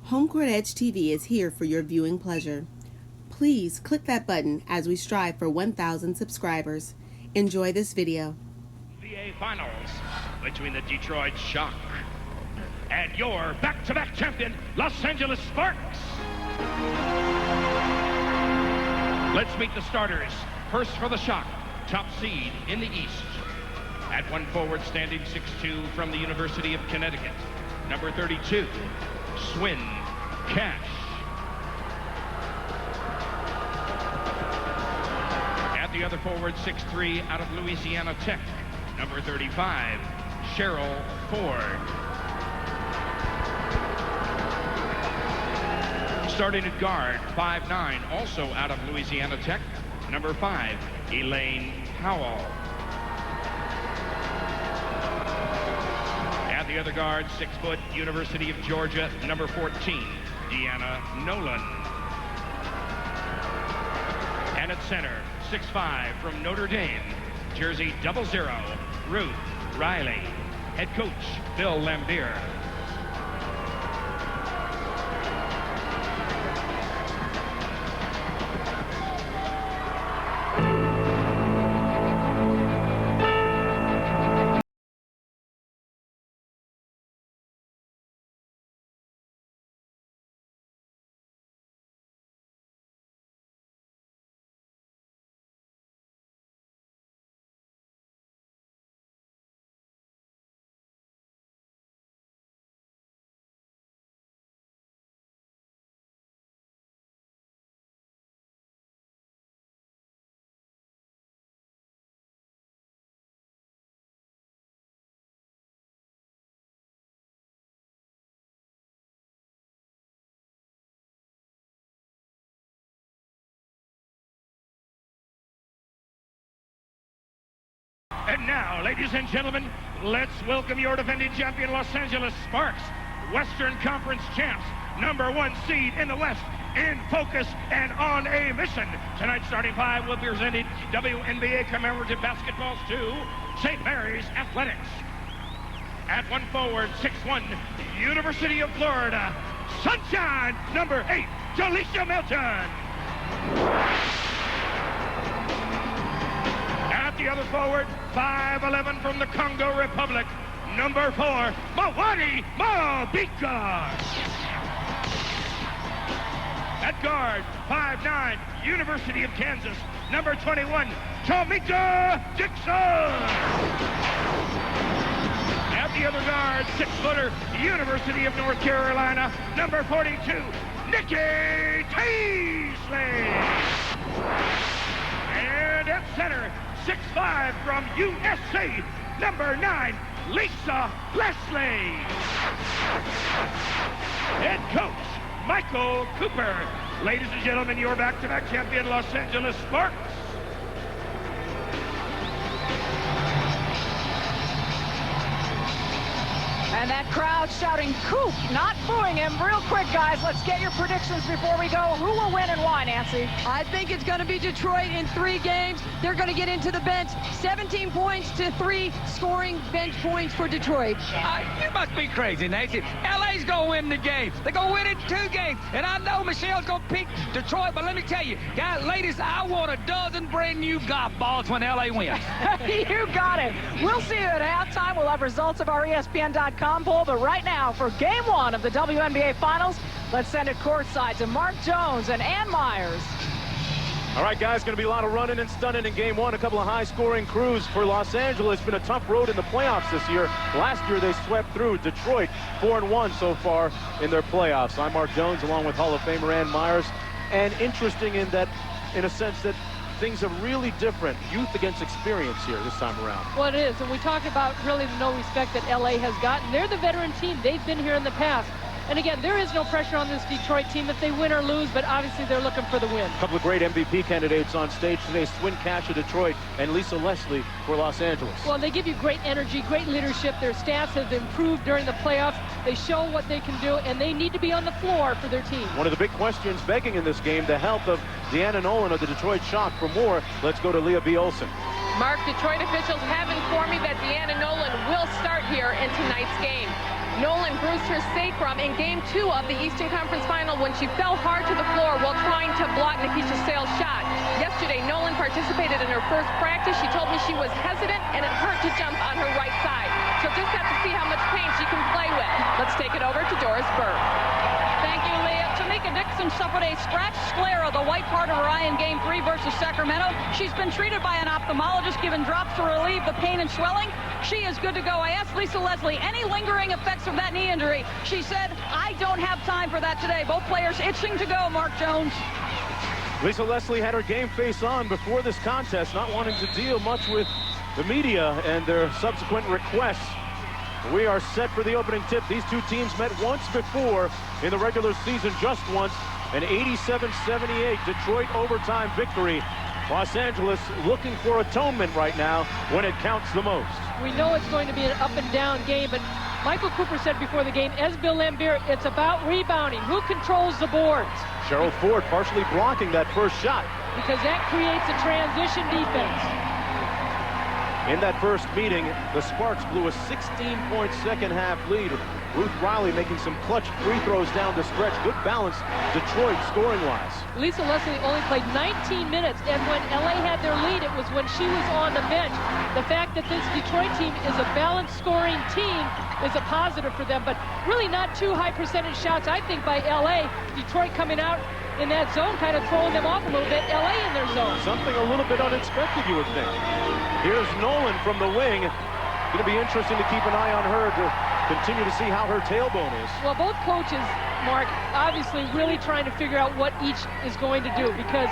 HomeCourtEdge TV is here for your viewing pleasure. Please click that button as we strive for 1,000 subscribers. Enjoy this video. NBA Finals between the Detroit Shock and your back-to-back champion, Los Angeles Sparks. Let's meet the starters. First for the Shock, top seed in the East. At one forward, standing 6'2" from the University of Connecticut, number 32, Swin. Cash. At the other forward, 6'3", out of Louisiana Tech, number 35, Cheryl Ford. Starting at guard, 5'9", also out of Louisiana Tech, number 5, Elaine Powell. At the other guard, 6 foot, University of Georgia, number 14, Deanna Nolan. And at center, 6'5", from Notre Dame, jersey 00, Ruth Riley. Head coach, Bill Laimbeer. And now, ladies and gentlemen, let's welcome your defending champion, Los Angeles Sparks, Western Conference champs, number 1 seed in the West, in focus and on a mission. Tonight's starting 5 will be presented WNBA commemorative basketballs to St. Mary's Athletics. At one forward, 6'1", University of Florida, Sunshine, number 8, Delisha Milton. At the other forward, 5'11", from the Congo Republic, number 4, Mawadi Mabika. At guard, 5'9", University of Kansas, number 21, Tamika Dixon. At the other guard, 6-footer, University of North Carolina, number 42, Nikki Teasley. And at center, 6'5", from USC, number 9, Lisa Leslie. Head coach, Michael Cooper. Ladies and gentlemen, your back-to-back champion, Los Angeles Sparks. And that crowd shouting, "Coop," not booing him. Real quick, guys, let's get your predictions before we go. Who will win and why, Nancy? I think it's going to be Detroit in 3 games. They're going to get into the bench. 17 points to 3 scoring bench points for Detroit. You must be crazy, Nancy. LA's going to win the game. They're going to win it in 2 games. And I know Michelle's going to pick Detroit, but let me tell you, guys, ladies, I want a dozen brand new golf balls when LA wins. You got it. We'll see you at halftime. We'll have results of our ESPN.com poll, but right now, for Game 1 of the WNBA Finals, let's send it courtside to Mark Jones and Ann Myers. All right, guys, going to be a lot of running and stunning in Game 1. A couple of high-scoring crews for Los Angeles. It's been a tough road in the playoffs this year. Last year, they swept through Detroit 4-1 so far in their playoffs. I'm Mark Jones, along with Hall of Famer Ann Myers. And interesting in that, in a sense that things are really different. Youth against experience here this time around. Well, it is, and we talk about really the no respect that LA has gotten. They're the veteran team. They've been here in the past. And again, there is no pressure on this Detroit team if they win or lose, but obviously they're looking for the win. A couple of great MVP candidates on stage today. Swin Cash of Detroit and Lisa Leslie for Los Angeles. Well, they give you great energy, great leadership. Their stats have improved during the playoffs. They show what they can do, and they need to be on the floor for their team. One of the big questions begging in this game, the health of Deanna Nolan of the Detroit Shock. For more, let's go to Leah B. Olson. Mark, Detroit officials have informed me that Deanna Nolan will start here in tonight's game. Nolan bruised her sacrum in Game 2 of the Eastern Conference Final when she fell hard to the floor while trying to block Nikki Sale's shot. Yesterday, Nolan participated in her first practice. She told me she was hesitant and it hurt to jump on her right side. She'll just have to see how much pain she can play with. Let's take it over to Doris Berg. Thank you, Leah. Tamika Dixon suffered a scratch sclera, the white part of her eye in Game 3 versus Sacramento. She's been treated by an ophthalmologist, given drops to relieve the pain and swelling. She is good to go. I asked Lisa Leslie, any lingering effects from that knee injury? She said, I don't have time for that today. Both players itching to go, Mark Jones. Lisa Leslie had her game face on before this contest, not wanting to deal much with the media and their subsequent requests. We are set for the opening tip. These two teams met once before in the regular season, just once, an 87-78 Detroit overtime victory. Los Angeles looking for atonement right now when it counts the most. We know it's going to be an up and down game, but Michael Cooper said before the game, as Bill Laimbeer, it's about rebounding. Who controls the boards? Cheryl Ford partially blocking that first shot. Because that creates a transition defense. In that first meeting, the Sparks blew a 16-point second-half lead. Ruth Riley making some clutch free throws down the stretch. Good balance, Detroit scoring-wise. Lisa Leslie only played 19 minutes, and when LA had their lead, it was when she was on the bench. The fact that this Detroit team is a balanced scoring team is a positive for them, but really not too high percentage shots, I think, by LA. Detroit coming out in that zone, kind of throwing them off a little bit. LA in their zone. Something a little bit unexpected, you would think. Here's Nolan from the wing. Going to be interesting to keep an eye on her to continue to see how her tailbone is. Well, both coaches, Mark, obviously really trying to figure out what each is going to do, because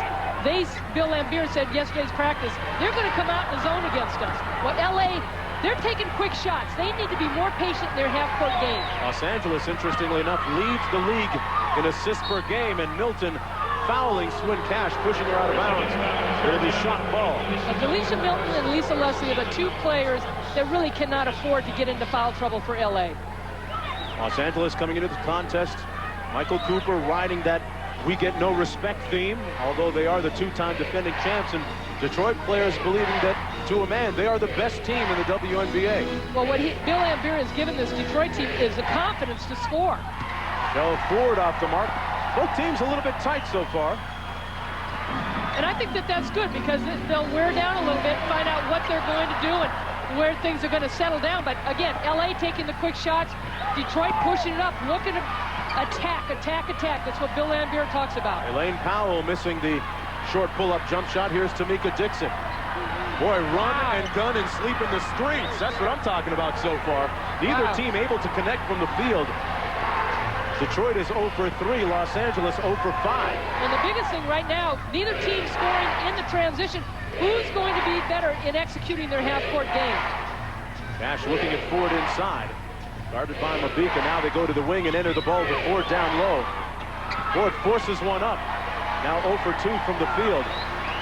Bill Laimbeer said yesterday's practice, they're going to come out in the zone against us. Well, LA, they're taking quick shots. They need to be more patient in their half-court game. Los Angeles, interestingly enough, leads the league in assists per game, and Milton fouling Swin Cash, pushing her out of bounds. It'll be shot ball. Delisha Milton and Lisa Leslie are the two players that really cannot afford to get into foul trouble for LA. Los Angeles coming into the contest. Michael Cooper riding that we get no respect theme, although they are the two-time defending champs, and Detroit players believing that, to a man, they are the best team in the WNBA. Well, what Bill Laimbeer has given this Detroit team is the confidence to score. Cheryl Ford off the mark. Both teams a little bit tight so far. And I think that that's good, because they'll wear down a little bit, find out what they're going to do and where things are going to settle down. But again, LA taking the quick shots, Detroit pushing it up, looking to attack. That's what Bill Laimbeer talks about. Elaine Powell missing the short pull-up jump shot. Here's Tamika Dixon. Boy, run and gun and sleep in the streets. That's what I'm talking about so far. Neither team able to connect from the field. Detroit is 0 for 3, Los Angeles 0 for 5. And the biggest thing right now, neither team scoring in the transition. Who's going to be better in executing their half-court game? Cash looking at Ford inside. Guarded by Mabika. Now they go to the wing and enter the ball to Ford down low. Ford forces one up. Now 0 for 2 from the field.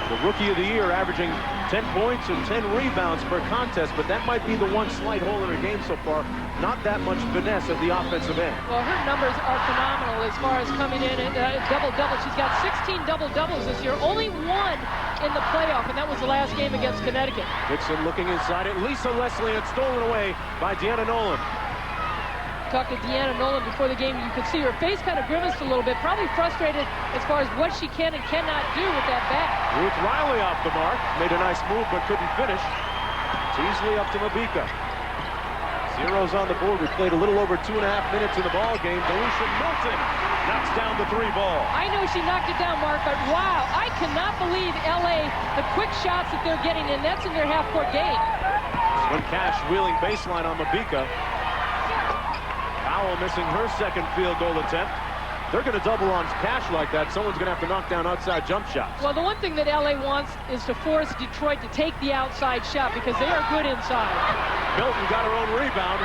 The Rookie of the Year averaging 10 points and 10 rebounds per contest, but that might be the one slight hole in her game so far. Not that much finesse at the offensive end. Well, her numbers are phenomenal as far as coming in and double-double. She's got 16 double-doubles this year, only one in the playoff, and that was the last game against Connecticut. Dixon looking inside it. Lisa Leslie, and stolen away by Deanna Nolan. Talked to Deanna Nolan before the game. You could see her face kind of grimaced a little bit, probably frustrated as far as what she can and cannot do with that bat. Ruth Riley off the mark. Made a nice move, but couldn't finish. Teasley up to Mabika. Zeros on the board. We played a little over 2.5 minutes in the ball game. Delisha Milton knocks down the 3 ball. I know she knocked it down, Mark, but wow, I cannot believe LA, the quick shots that they're getting, and that's in their half-court game. Swin Cash wheeling baseline on Mabika. Powell missing her second field goal attempt. They're going to double on Cash like that. Someone's going to have to knock down outside jump shots. Well, the one thing that LA wants is to force Detroit to take the outside shot, because they are good inside. Milton got her own rebound.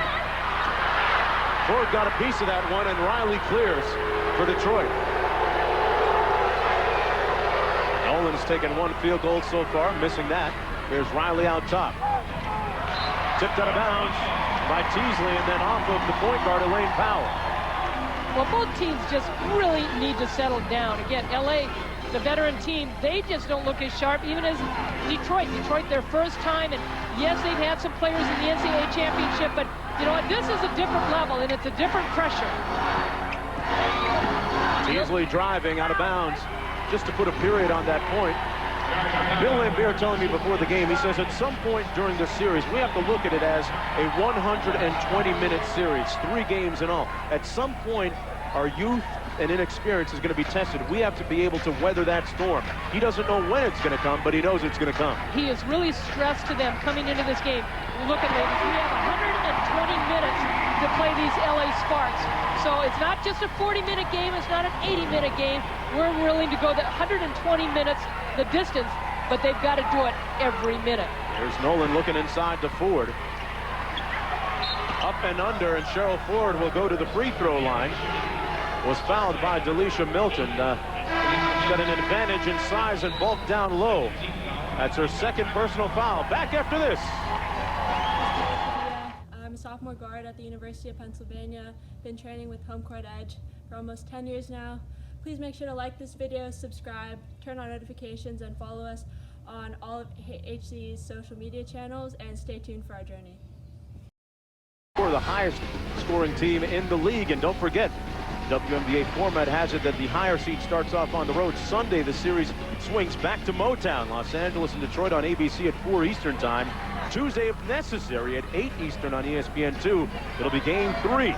Ford got a piece of that one, and Riley clears for Detroit. Nolan's taken 1 field goal so far, missing that. Here's Riley out top. Tipped out of bounds by Teasley, and then off of the point guard, Elaine Powell. Well, both teams just really need to settle down. Again, LA, the veteran team, they just don't look as sharp, even as Detroit. Detroit, their first time, and yes, they've had some players in the NCAA championship, but You know what? This is a different level, and it's a different pressure. Teasley driving out of bounds. Just to put a period on that point, Bill Laimbeer telling me before the game, he says at some point during this series, we have to look at it as a 120-minute series, 3 games in all. At some point, our youth and inexperience is going to be tested. We have to be able to weather that storm. He doesn't know when it's going to come, but he knows it's going to come. He is really stressed to them coming into this game. Look at ladies, we have 120 minutes to play these LA Sparks. So it's not just a 40-minute game, it's not an 80-minute game. We're willing to go the 120 minutes, the distance, but they've got to do it every minute. Here's Nolan looking inside to Ford. Up and under, and Cheryl Ford will go to the free throw line. Was fouled by Delisha Milton. Got an advantage in size and bulk down low. That's her second personal foul. Back after this. I'm a sophomore guard at the University of Pennsylvania. Been training with HomeCourtEdge for almost 10 years now. Please make sure to like this video, subscribe, turn on notifications, and follow us on all of HC's social media channels, and stay tuned for our journey. We're the highest scoring team in the league, and don't forget, WNBA format has it that the higher seed starts off on the road. Sunday, the series swings back to Motown. Los Angeles and Detroit on ABC at 4 Eastern time. Tuesday, if necessary, at 8 Eastern on ESPN2. It'll be game 3.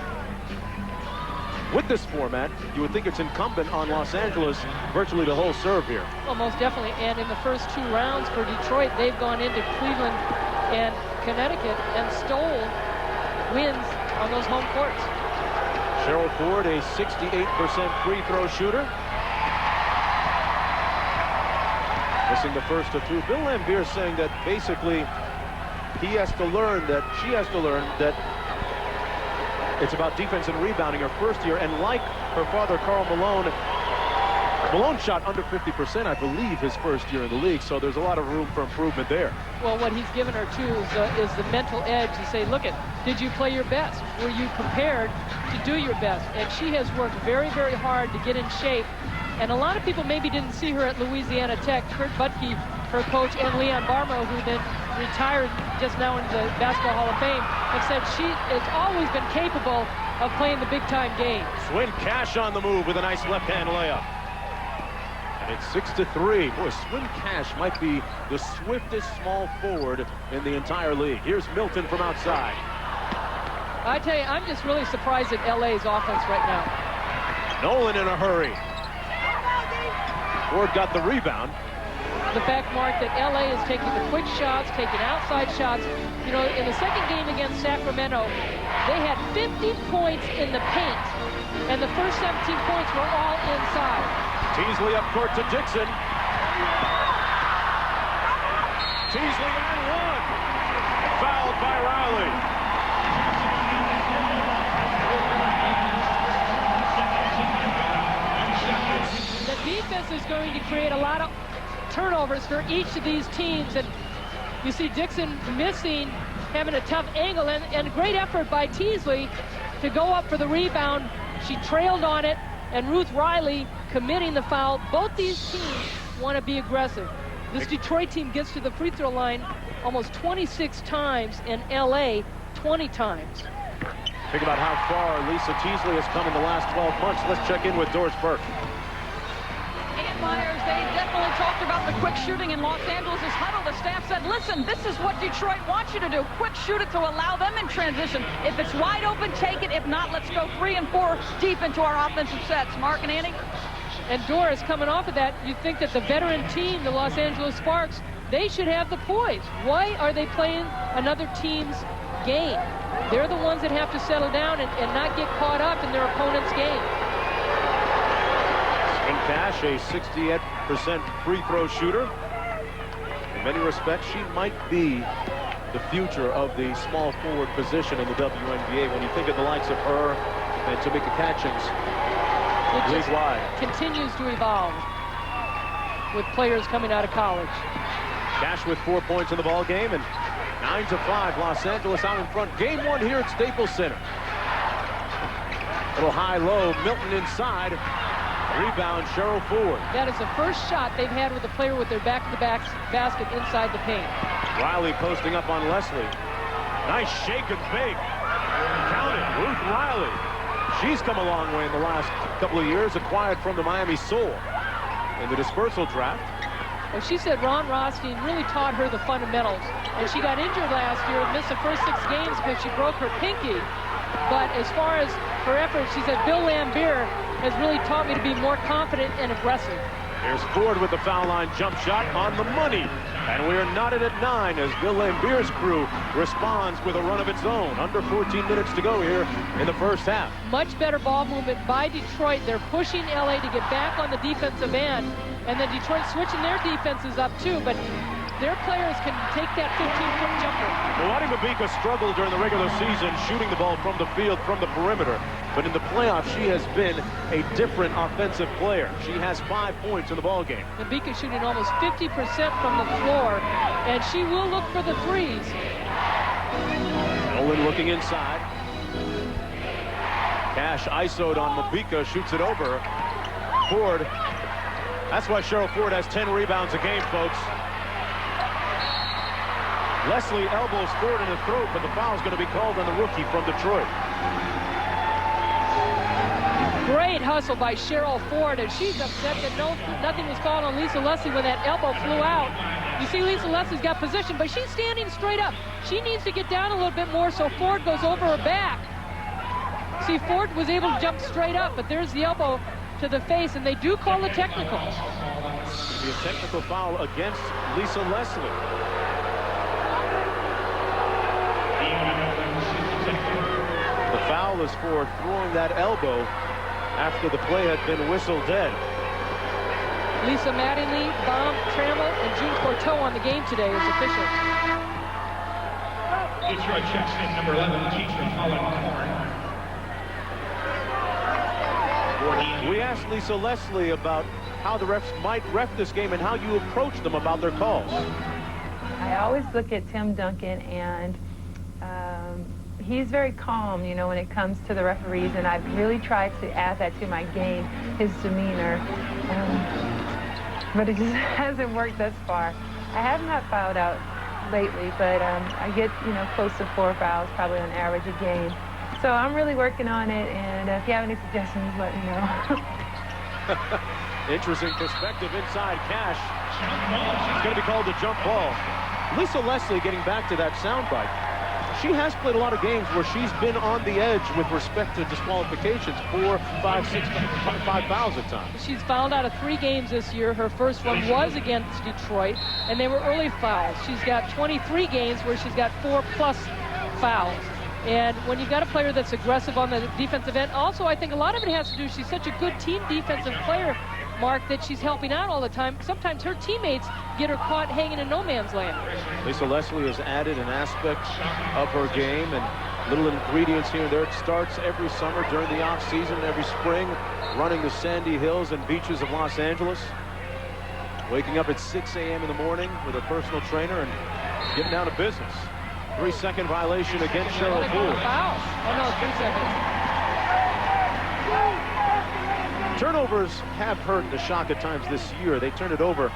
With this format, you would think it's incumbent on Los Angeles virtually to hold serve here. Well, most definitely. And in the first 2 rounds for Detroit, they've gone into Cleveland and Connecticut and stole wins on those home courts. Cheryl Ford, a 68% free throw shooter. Missing the first of 2. Bill Laimbeer saying that basically he has to learn that, she has to learn that it's about defense and rebounding her first year. And like her father, Carl Malone, Malone shot under 50%, I believe, his first year in the league. So there's a lot of room for improvement there. Well, what he's given her, too, is the mental edge to say, look, did you play your best? Were you prepared to do your best? And she has worked very, very hard to get in shape. And a lot of people maybe didn't see her at Louisiana Tech. Kurt Butke, her coach, and Leon Barmo, who then retired just now into the Basketball Hall of Fame, have said she has always been capable of playing the big-time game. Swin Cash on the move with a nice left-hand layup. And it's 6-3. Boy, Swin Cash might be the swiftest small forward in the entire league. Here's Milton from outside. I tell you, I'm just really surprised at LA's offense right now. Nolan in a hurry. Ford got the rebound. The fact, Mark, that LA is taking the quick shots, taking outside shots. You know, in the second game against Sacramento, they had 50 points in the paint, and the first 17 points were all inside. Teasley up court to Dixon. Teasley and 1. Fouled by Riley. The defense is going to create a lot of turnovers for each of these teams, and you see Dixon missing, having a tough angle, and a great effort by Teasley to go up for the rebound. She trailed on it, and Ruth Riley committing the foul. Both these teams want to be aggressive. This Detroit team gets to the free throw line almost 26 times, and LA 20 times. Think about how far Lisa Teasley has come in the last 12 months. Let's check in with Doris Burke. Myers, they definitely talked about the quick shooting in Los Angeles' huddle. The staff said, listen, this is what Detroit wants you to do. Quick shoot it to allow them in transition. If it's wide open, take it. If not, let's go 3 and 4 deep into our offensive sets. Mark and Annie? And Doris, coming off of that, you think that the veteran team, the Los Angeles Sparks, they should have the poise. Why are they playing another team's game? They're the ones that have to settle down and not get caught up in their opponent's game. Swin Cash, a 68% free throw shooter. In many respects, she might be the future of the small forward position in the WNBA. When you think of the likes of her and Tamika Catchings, league-wide. Continues to evolve with players coming out of college. Cash with 4 points in the ball game, and 9-5. Los Angeles out in front. Game 1 here at Staples Center. Little high-low. Milton inside. Rebound, Cheryl Ford. That is the first shot they've had with a player with their back to the basket inside the paint. Riley posting up on Leslie. Nice shake and bake. Ruth Riley. She's come a long way in the last couple of years, acquired from the Miami Soul in the dispersal draft. Well, she said Ron Rothstein really taught her the fundamentals. And she got injured last year and missed the first 6 games because she broke her pinky. But as far as her effort, she said Bill Laimbeer has really taught me to be more confident and aggressive. Here's Ford with the foul line jump shot on the money. And we're knotted at 9 as Bill Laimbeer's crew responds with a run of its own. Under 14 minutes to go here in the first half. Much better ball movement by Detroit. They're pushing LA to get back on the defensive end. And then Detroit switching their defenses up too. But their players can take that 15-foot jumper. Milwaukee Mabika struggled during the regular season shooting the ball from the field, from the perimeter. But in the playoffs, she has been a different offensive player. She has 5 points in the ball game. Mabika shooting almost 50% from the floor, and she will look for the threes. Nolan looking inside. Cash isoed on Mabika, shoots it over. Ford. That's why Cheryl Ford has 10 rebounds a game, folks. Leslie elbows Ford in the throat, but the foul's going to be called on the rookie from Detroit. Great hustle by Cheryl Ford, and she's upset that nothing was called on Lisa Leslie when that elbow flew out. You see Lisa Leslie's got position, but she's standing straight up. She needs to get down a little bit more so Ford goes over her back. See, Ford was able to jump straight up, but there's the elbow to the face, and they do call a technical. It'll be a technical foul against Lisa Leslie. The foul is for throwing that elbow after the play had been whistled dead. Lisa Mattingly, Baum, Trammell, and June Courteau on the game today as officials. Detroit checks in number 11, Teasley, We asked Lisa Leslie about how the refs might ref this game and how you approach them about their calls. I always look at Tim Duncan, and he's very calm, you know, when it comes to the referees, and I've really tried to add that to my game, his demeanor, but it just hasn't worked thus far. I have not fouled out lately, but I get, you know, close to 4 fouls probably on average a game. So I'm really working on it, and if you have any suggestions, let me know. Interesting perspective inside Cash. It's going to be called a jump ball. Lisa Leslie, getting back to that soundbite, she has played a lot of games where she's been on the edge with respect to disqualifications, 4, 5, 6, 5 fouls at times. She's fouled out of 3 games this year. Her first one was against Detroit, and they were early fouls. She's got 23 games where she's got 4+ fouls. And when you've got a player that's aggressive on the defensive end, also I think a lot of it has to do, she's such a good team defensive player, Mark, that she's helping out all the time. Sometimes her teammates get her caught hanging in no man's land. Lisa Leslie has added an aspect of her game and little ingredients here and there. It starts every summer during the off season, every spring, running the sandy hills and beaches of Los Angeles. Waking up at 6 a.m. in the morning with a personal trainer and getting down to business. 3-second violation against Cheryl Ford. Foul. Oh no, 3 seconds. Turnovers have hurt the Shock at times this year. They turned it over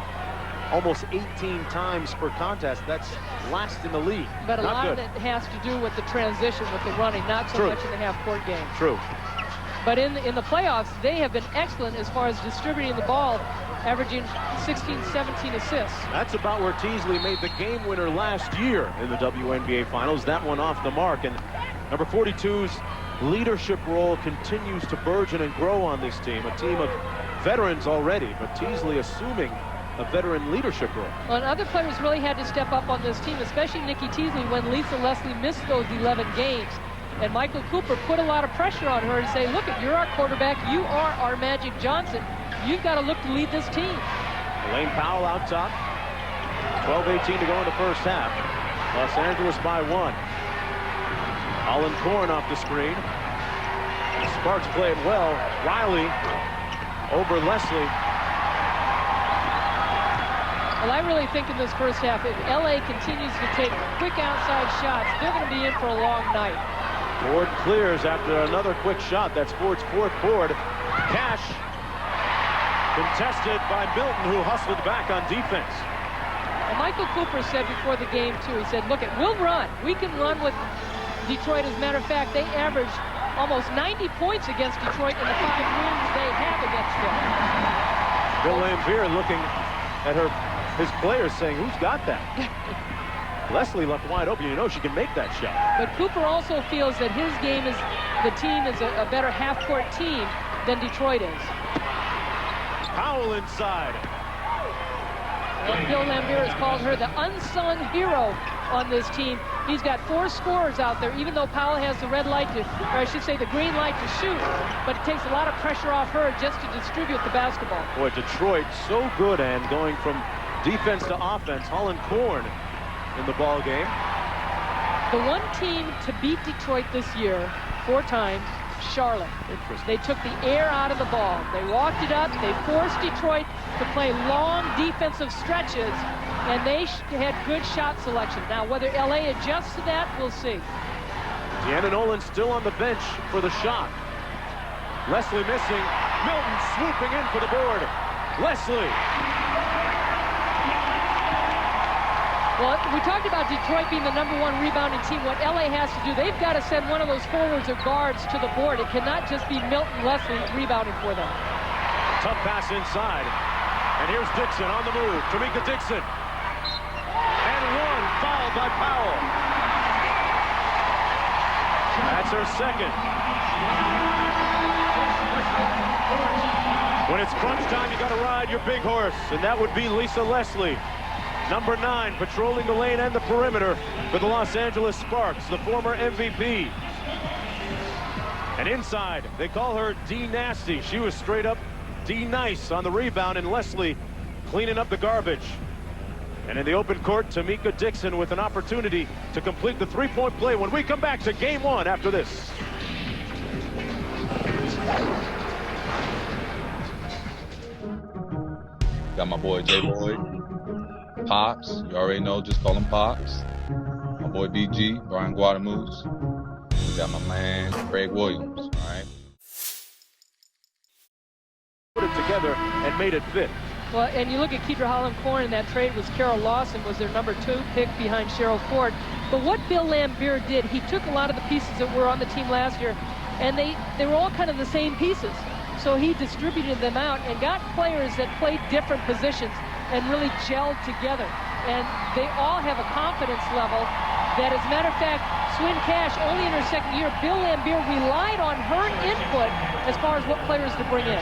almost 18 times per contest. That's last in the league. But a lot of it has to do with the transition, with the running, not so much in the half-court game. True. But in the playoffs, they have been excellent as far as distributing the ball, averaging 16, 17 assists. That's about where Teasley made the game winner last year in the WNBA Finals. That one off the mark. And number 42's leadership role continues to burgeon and grow on this team. A team of veterans already, but Teasley assuming a veteran leadership role. Well, and other players really had to step up on this team, especially Nikki Teasley, when Lisa Leslie missed those 11 games. And Michael Cooper put a lot of pressure on her and say, look, you're our quarterback, you are our Magic Johnson. You've got to look to lead this team. Elaine Powell out top. 12-18 to go in the first half. Los Angeles by 1. Holland Corn off the screen. Sparks play it well. Riley over Leslie. Well, I really think in this first half, if LA continues to take quick outside shots, they're going to be in for a long night. Ford clears after another quick shot. That's Ford's 4th board. Cash contested by Milton, who hustled back on defense. Well, Michael Cooper said before the game, too, he said, look, we'll run. We can run with Detroit. As a matter of fact, they averaged almost 90 points against Detroit in the 5 wins they have against them. Bill Laimbeer looking at his players saying, who's got that? Leslie left wide open. You know she can make that shot. But Cooper also feels that his game is, the team is a better half-court team than Detroit is. Powell inside. And Bill Laimbeer has called her the unsung hero on this team. He's got 4 scorers out there, even though Powell has the red light to, or I should say the green light to shoot, but it takes a lot of pressure off her just to distribute the basketball. Boy, Detroit so good, and going from defense to offense. Holland Corn in the ball game. The one team to beat Detroit this year 4 times, Charlotte. They took the air out of the ball. They walked it up. They forced Detroit to play long defensive stretches, and they had good shot selection. Now, whether LA adjusts to that, we'll see. Deanna Nolan still on the bench for the shot. Leslie missing. Milton swooping in for the board. Leslie. Well, we talked about Detroit being the #1 rebounding team. What LA has to do, they've got to send one of those forwards or guards to the board. It cannot just be Milton Leslie rebounding for them. Tough pass inside. And here's Dixon on the move. Tamika Dixon. And one fouled by Powell. That's her second. When it's crunch time, you got to ride your big horse. And that would be Lisa Leslie. Number 9, patrolling the lane and the perimeter for the Los Angeles Sparks, the former MVP. And inside, they call her D Nasty. She was straight up D Nice on the rebound, and Leslie cleaning up the garbage. And in the open court, Tamika Dixon with an opportunity to complete the 3-point play when we come back to game 1 after this. Got my boy J-Boy. Pops, you already know, just call him Pops. My boy BG, Brian Guadamus. We got my man, Craig Williams, all right? Put it together and made it fit. Well, and you look at Kedra Holland-Corn in that trade was Carol Lawson was their number 2 pick behind Cheryl Ford. But what Bill Laimbeer did, he took a lot of the pieces that were on the team last year, and they were all kind of the same pieces. So he distributed them out and got players that played different positions and really gelled together. And they all have a confidence level that, as a matter of fact, Swin Cash, only in her 2nd year, Bill Laimbeer relied on her input as far as what players to bring in.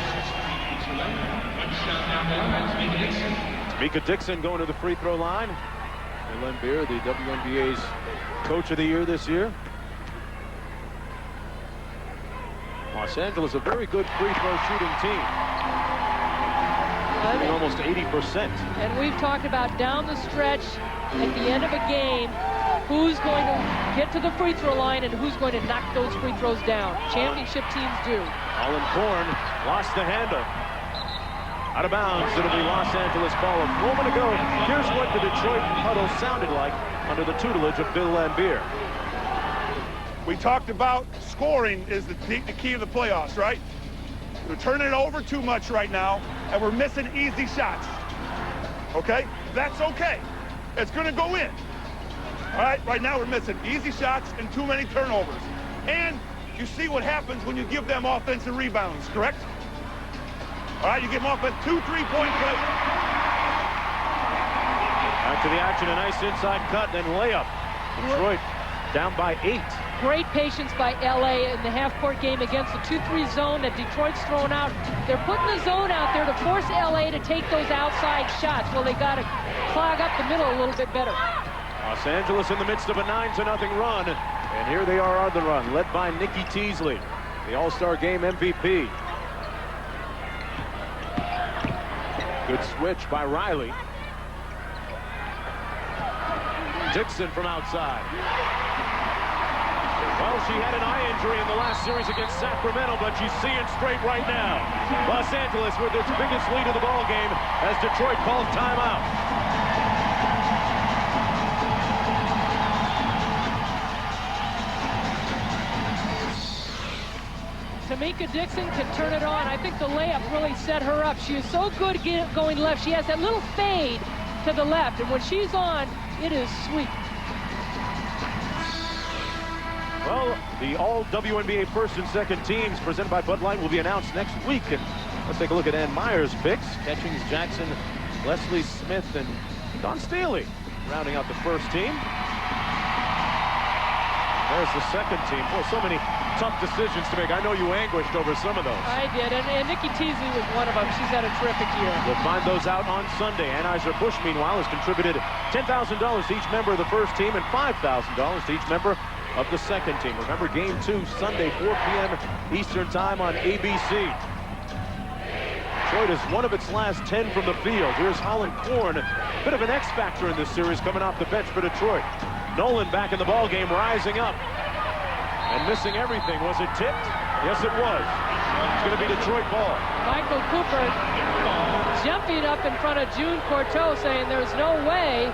Tamika Dixon going to the free throw line. And Laimbeer, the WNBA's Coach of the Year this year. Los Angeles, a very good free throw shooting team. Almost 80%. And we've talked about down the stretch at the end of a game, who's going to get to the free throw line and who's going to knock those free throws down. Championship teams do. Holland Corn lost the handle. Out of bounds, it'll be Los Angeles ball. A moment ago, here's what the Detroit huddle sounded like under the tutelage of Bill Laimbeer. We talked about scoring is the key to the playoffs, right? We're turning it over too much right now, and we're missing easy shots. Okay? That's okay. It's going to go in. All right? Right now we're missing easy shots and too many turnovers. And you see what happens when you give them offensive rebounds, correct? All right, you give them offense 2 3-point plays. Back to the action, a nice inside cut, then layup. Detroit down by 8. Great patience by LA in the half-court game against the 2-3 zone that Detroit's thrown out. They're putting the zone out there to force LA to take those outside shots. Well, they got to clog up the middle a little bit better. Los Angeles in the midst of a 9-0 run. And here they are on the run, led by Nikki Teasley, the All-Star Game MVP. Good switch by Riley. Dixon from outside. Well, she had an eye injury in the last series against Sacramento, but she's seeing straight right now. Los Angeles with its biggest lead of the ball game as Detroit calls timeout. Tamika Dixon can turn it on. I think the layup really set her up. She is so good going left. She has that little fade to the left, and when she's on, it is sweet. Well, the all WNBA first and second teams presented by Bud Light will be announced next week. And let's take a look at Ann Meyer's picks. Catchings Jackson, Leslie Smith, and Don Staley rounding out the first team. There's the second team. Boy, so many tough decisions to make. I know you anguished over some of those. I did, and Nikki Teasley was one of them. She's had a terrific year. We'll find those out on Sunday. Anheuser-Busch, meanwhile, has contributed $10,000 to each member of the first team and $5,000 to each member of the second team. Remember, Game 2, Sunday, 4 p.m. Eastern Time on ABC. Detroit is one of its last 10 from the field. Here's Holland Korn, bit of an X factor in this series, coming off the bench for Detroit. Nolan back in the ball game, rising up and missing everything. Was it tipped? Yes, it was. It's going to be Detroit ball. Michael Cooper jumping up in front of June Courteau, saying there's no way.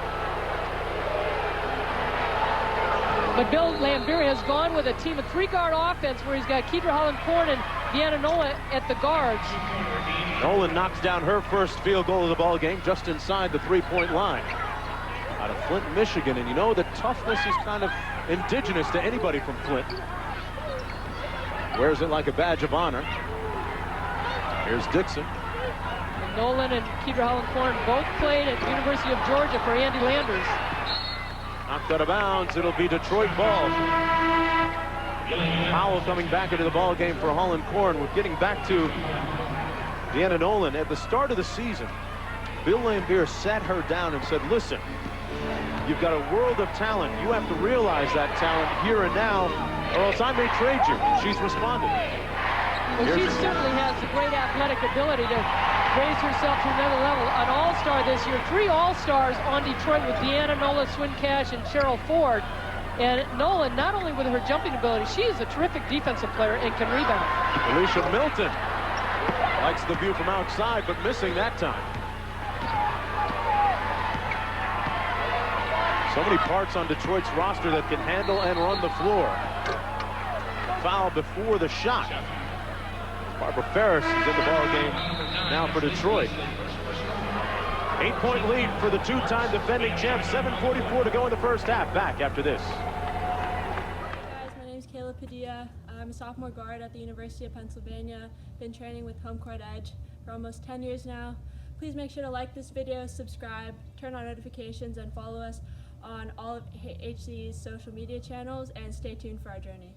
But Bill Laimbeer has gone with a team of three-guard offense where he's got Keidra Holland-Korn and Deanna Nolan at the guards. Nolan knocks down her first field goal of the ball game just inside the three-point line. Out of Flint, Michigan, and you know that toughness is kind of indigenous to anybody from Flint. Wears it like a badge of honor. Here's Dixon. And Nolan and Keidra Holland-Korn both played at the University of Georgia for Andy Landers. Knocked out of bounds. It'll be Detroit ball. Powell coming back into the ball game for Holland-Korn. We're getting back to Deanna Nolan. At the start of the season, Bill Laimbeer sat her down and said, listen, you've got a world of talent. You have to realize that talent here and now, or else I may trade you. And she's responded. Well, she certainly has the great athletic ability to raise herself to another level. An all-star this year, 3 all-stars on Detroit with Deanna Nolan, Swin Cash, and Cheryl Ford. And Nolan, not only with her jumping ability, she is a terrific defensive player and can rebound. Delisha Milton likes the view from outside, but missing that time. So many parts on Detroit's roster that can handle and run the floor. Foul before the shot. Barbara Ferris is in the ball game now for Detroit. 8-point lead for the two-time defending champs. 7:44 to go in the first half. Back after this. Hey guys, my name is Kayla Padilla. I'm a sophomore guard at the University of Pennsylvania. Been training with HomeCourtEdge for almost 10 years now. Please make sure to like this video, subscribe, turn on notifications, and follow us on all of HC's social media channels, and stay tuned for our journey.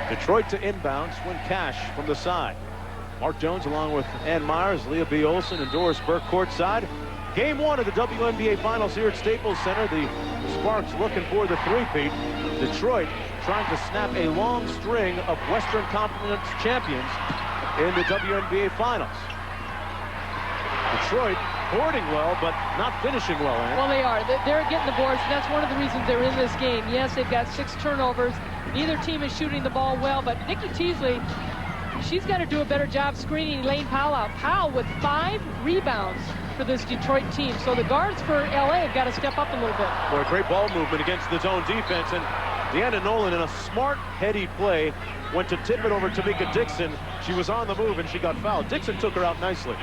Detroit to inbound. Swin Cash from the side. Mark Jones along with Ann Myers, Leah B. Olson, and Doris Burke courtside. Game 1 of the WNBA Finals here at Staples Center. The Sparks looking for the three-peat. Detroit trying to snap a long string of Western Conference champions in the WNBA Finals. Detroit boarding well, but not finishing well, Ann. Well, they are. They're getting the boards, and that's one of the reasons they're in this game. Yes, they've got 6 turnovers. Neither team is shooting the ball well, but Nikki Teasley, she's got to do a better job screening Elaine Powell out. Powell with 5 rebounds for this Detroit team. So the guards for LA have got to step up a little bit. For a great ball movement against the zone defense, and Deanna Nolan in a smart, heady play went to tip it over to Tamika Dixon. She was on the move and she got fouled. Dixon took her out nicely.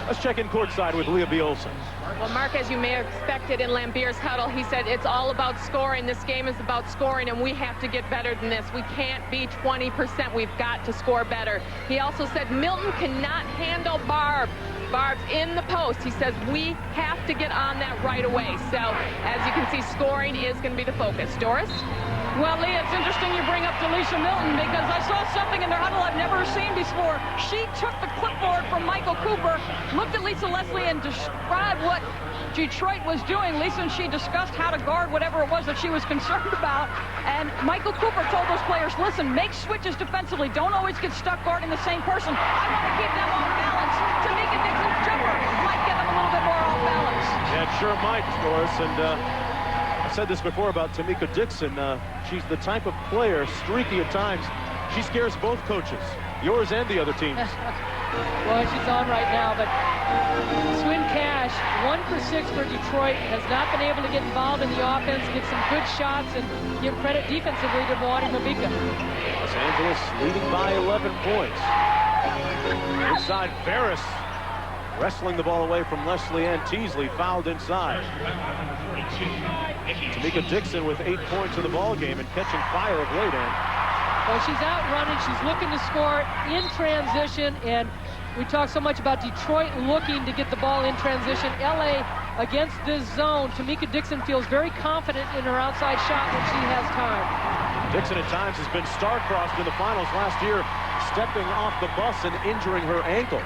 Let's check in courtside with Leah B. Olson. Well, Mark, as you may have expected in Laimbeer's huddle, he said it's all about scoring. This game is about scoring, and we have to get better than this. We can't be 20%. We've got to score better. He also said Milton cannot handle Barb. Barb's in the post. He says we have to get on that right away. So, as you can see, scoring is going to be the focus. Doris? Well, Leah, it's interesting you bring up Delisha Milton, because I saw something in their huddle I've never seen before. She took the clipboard from Michael Cooper, looked at Lisa Leslie, and described what Detroit was doing. Lisa and she discussed how to guard whatever it was that she was concerned about. And Michael Cooper told those players, listen, make switches defensively. Don't always get stuck guarding the same person. I want to keep them off balance. Tamika Dixon's jumper might get them a little bit more off balance. Yeah, it sure might, Doris. And I said this before about Tamika Dixon. She's the type of player, streaky at times. She scares both coaches, yours and the other teams. Well, she's on right now, but Swin Cash, 1 for 6 for Detroit, has not been able to get involved in the offense, get some good shots, and give credit defensively to Milwaukee Mabika. Los Angeles leading by 11 points. Inside Ferris. wrestling the ball away from Leslie and Teasley, fouled inside. Tamika Dixon with 8 points in the ball game and catching fire of late. Well, she's out running. She's looking to score in transition, and we talk so much about Detroit looking to get the ball in transition. LA against this zone. Tamika Dixon feels very confident in her outside shot when she has time. Dixon at times has been star-crossed in the finals last year, stepping off the bus and injuring her ankle.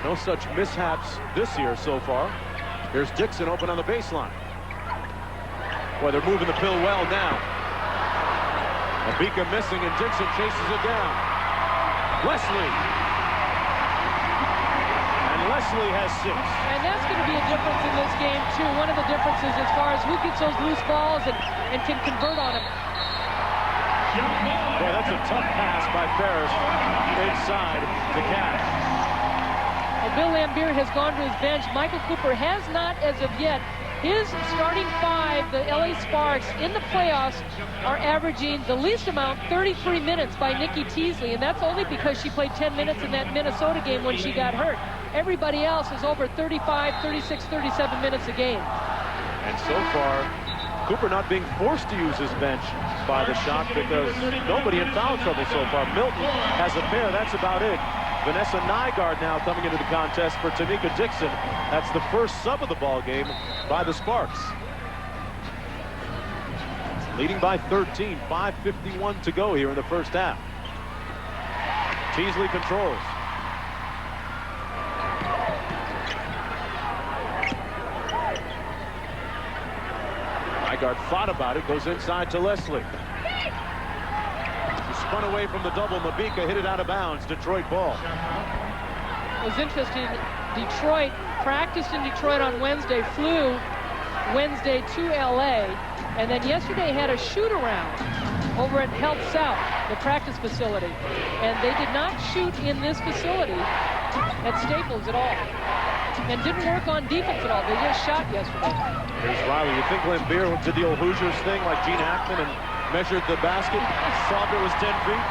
No such mishaps this year so far. Here's Dixon open on the baseline. Boy, they're moving the pill well now. Abika missing, and Dixon chases it down. Leslie. And Leslie has 6. And that's going to be a difference in this game, too. One of the differences as far as who gets those loose balls and can convert on them. Boy, that's a tough pass by Ferris inside to Cash. Well, Bill Laimbeer has gone to his bench. Michael Cooper has not as of yet. His starting 5, the LA Sparks, in the playoffs are averaging the least amount, 33 minutes by Nikki Teasley, and that's only because she played 10 minutes in that Minnesota game when she got hurt. Everybody else is over 35, 36, 37 minutes a game. And so far, Cooper not being forced to use his bench by the shot because nobody in foul trouble so far. Milton has a pair, that's about it. Vanessa Nygaard now coming into the contest for Tamika Dixon. That's the first sub of the ball game by the Sparks. Leading by 13, 5:51 to go here in the first half. Teasley controls. Nygaard thought about it, goes inside to Leslie. Spun away from the double. Mabika hit it out of bounds. Detroit ball. It was interesting. Detroit practiced in Detroit on Wednesday, flew Wednesday to LA, and then yesterday had a shoot around over at Health South, the practice facility. And they did not shoot in this facility at Staples at all. And didn't work on defense at all. They just shot yesterday. Here's Riley. You think Laimbeer did the old Hoosiers thing like Gene Hackman and measured the basket, saw if it was 10 feet?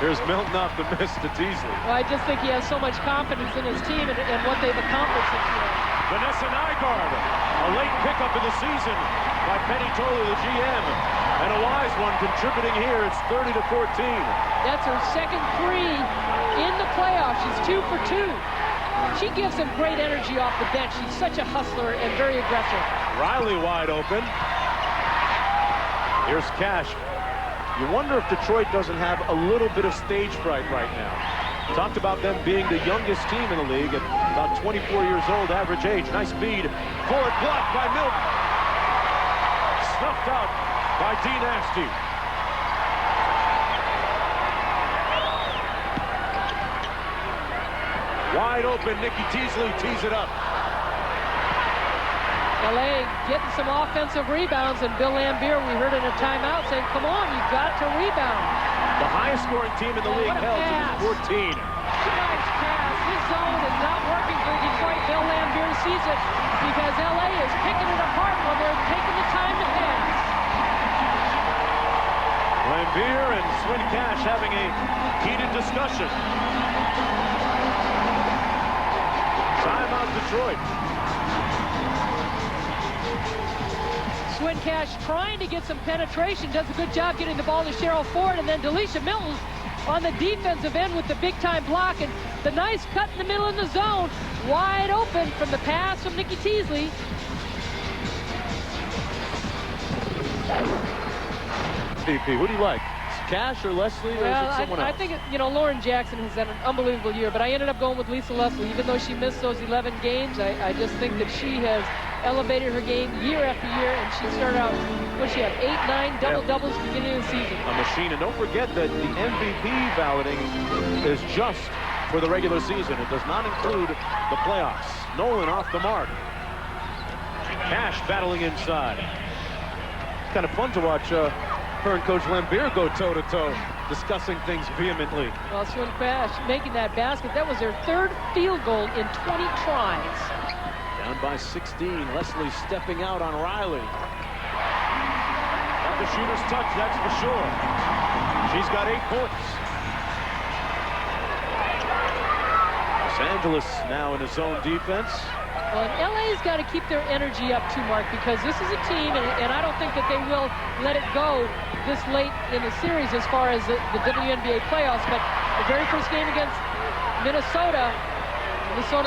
Here's Milton off the miss to Teasley. Well, I just think he has so much confidence in his team and what they've accomplished this year. Vanessa Nygaard, a late pickup in the season by Penny Tolley, the GM. And a wise one contributing here. It's 30-14. That's her second 3 in the playoffs. She's 2 for 2. She gives him great energy off the bench. She's such a hustler and very aggressive. Riley wide open. Here's Cash. You wonder if Detroit doesn't have a little bit of stage fright right now. Talked about them being the youngest team in the league at about 24 years old, average age. Nice speed. Forward block by Milton. Snuffed out by D. Nasty. Wide open, Nikki Teasley tees it up. LA getting some offensive rebounds, and Bill Laimbeer, we heard in a timeout, saying, come on, you've got to rebound. The highest scoring team in the league held to 14. Nice pass. This zone is not working for Detroit. Bill Laimbeer sees it because LA is picking it apart when they're taking the time to pass. Laimbeer and Swin Cash having a heated discussion. Timeout Detroit. Swin Cash trying to get some penetration, does a good job getting the ball to Cheryl Ford, and then Delisha Milton on the defensive end with the big-time block, and the nice cut in the middle of the zone, wide open from the pass from Nikki Teasley. DP, who do you like? Cash or Leslie, or is it someone else? I think, Lauren Jackson has had an unbelievable year, but I ended up going with Lisa Leslie. Even though she missed those 11 games, I just think that she has elevated her game year after year, and she started out, she had 8, 9 double-doubles at the beginning of the season. A machine, and don't forget that the MVP balloting is just for the regular season. It does not include the playoffs. Nolan off the mark. Cash battling inside. It's kind of fun to watch her and Coach Laimbeer go toe-to-toe, discussing things vehemently. Well, Swin Cash making that basket. That was their 3rd field goal in 20 tries. Down by 16. Leslie stepping out on Riley. Not the shooter's touch, that's for sure. She's got 8 points. Los Angeles now in a zone defense. Well, and LA's got to keep their energy up too, Mark, because this is a team, and I don't think that they will let it go this late in the series as far as the WNBA playoffs. But the very first game against Minnesota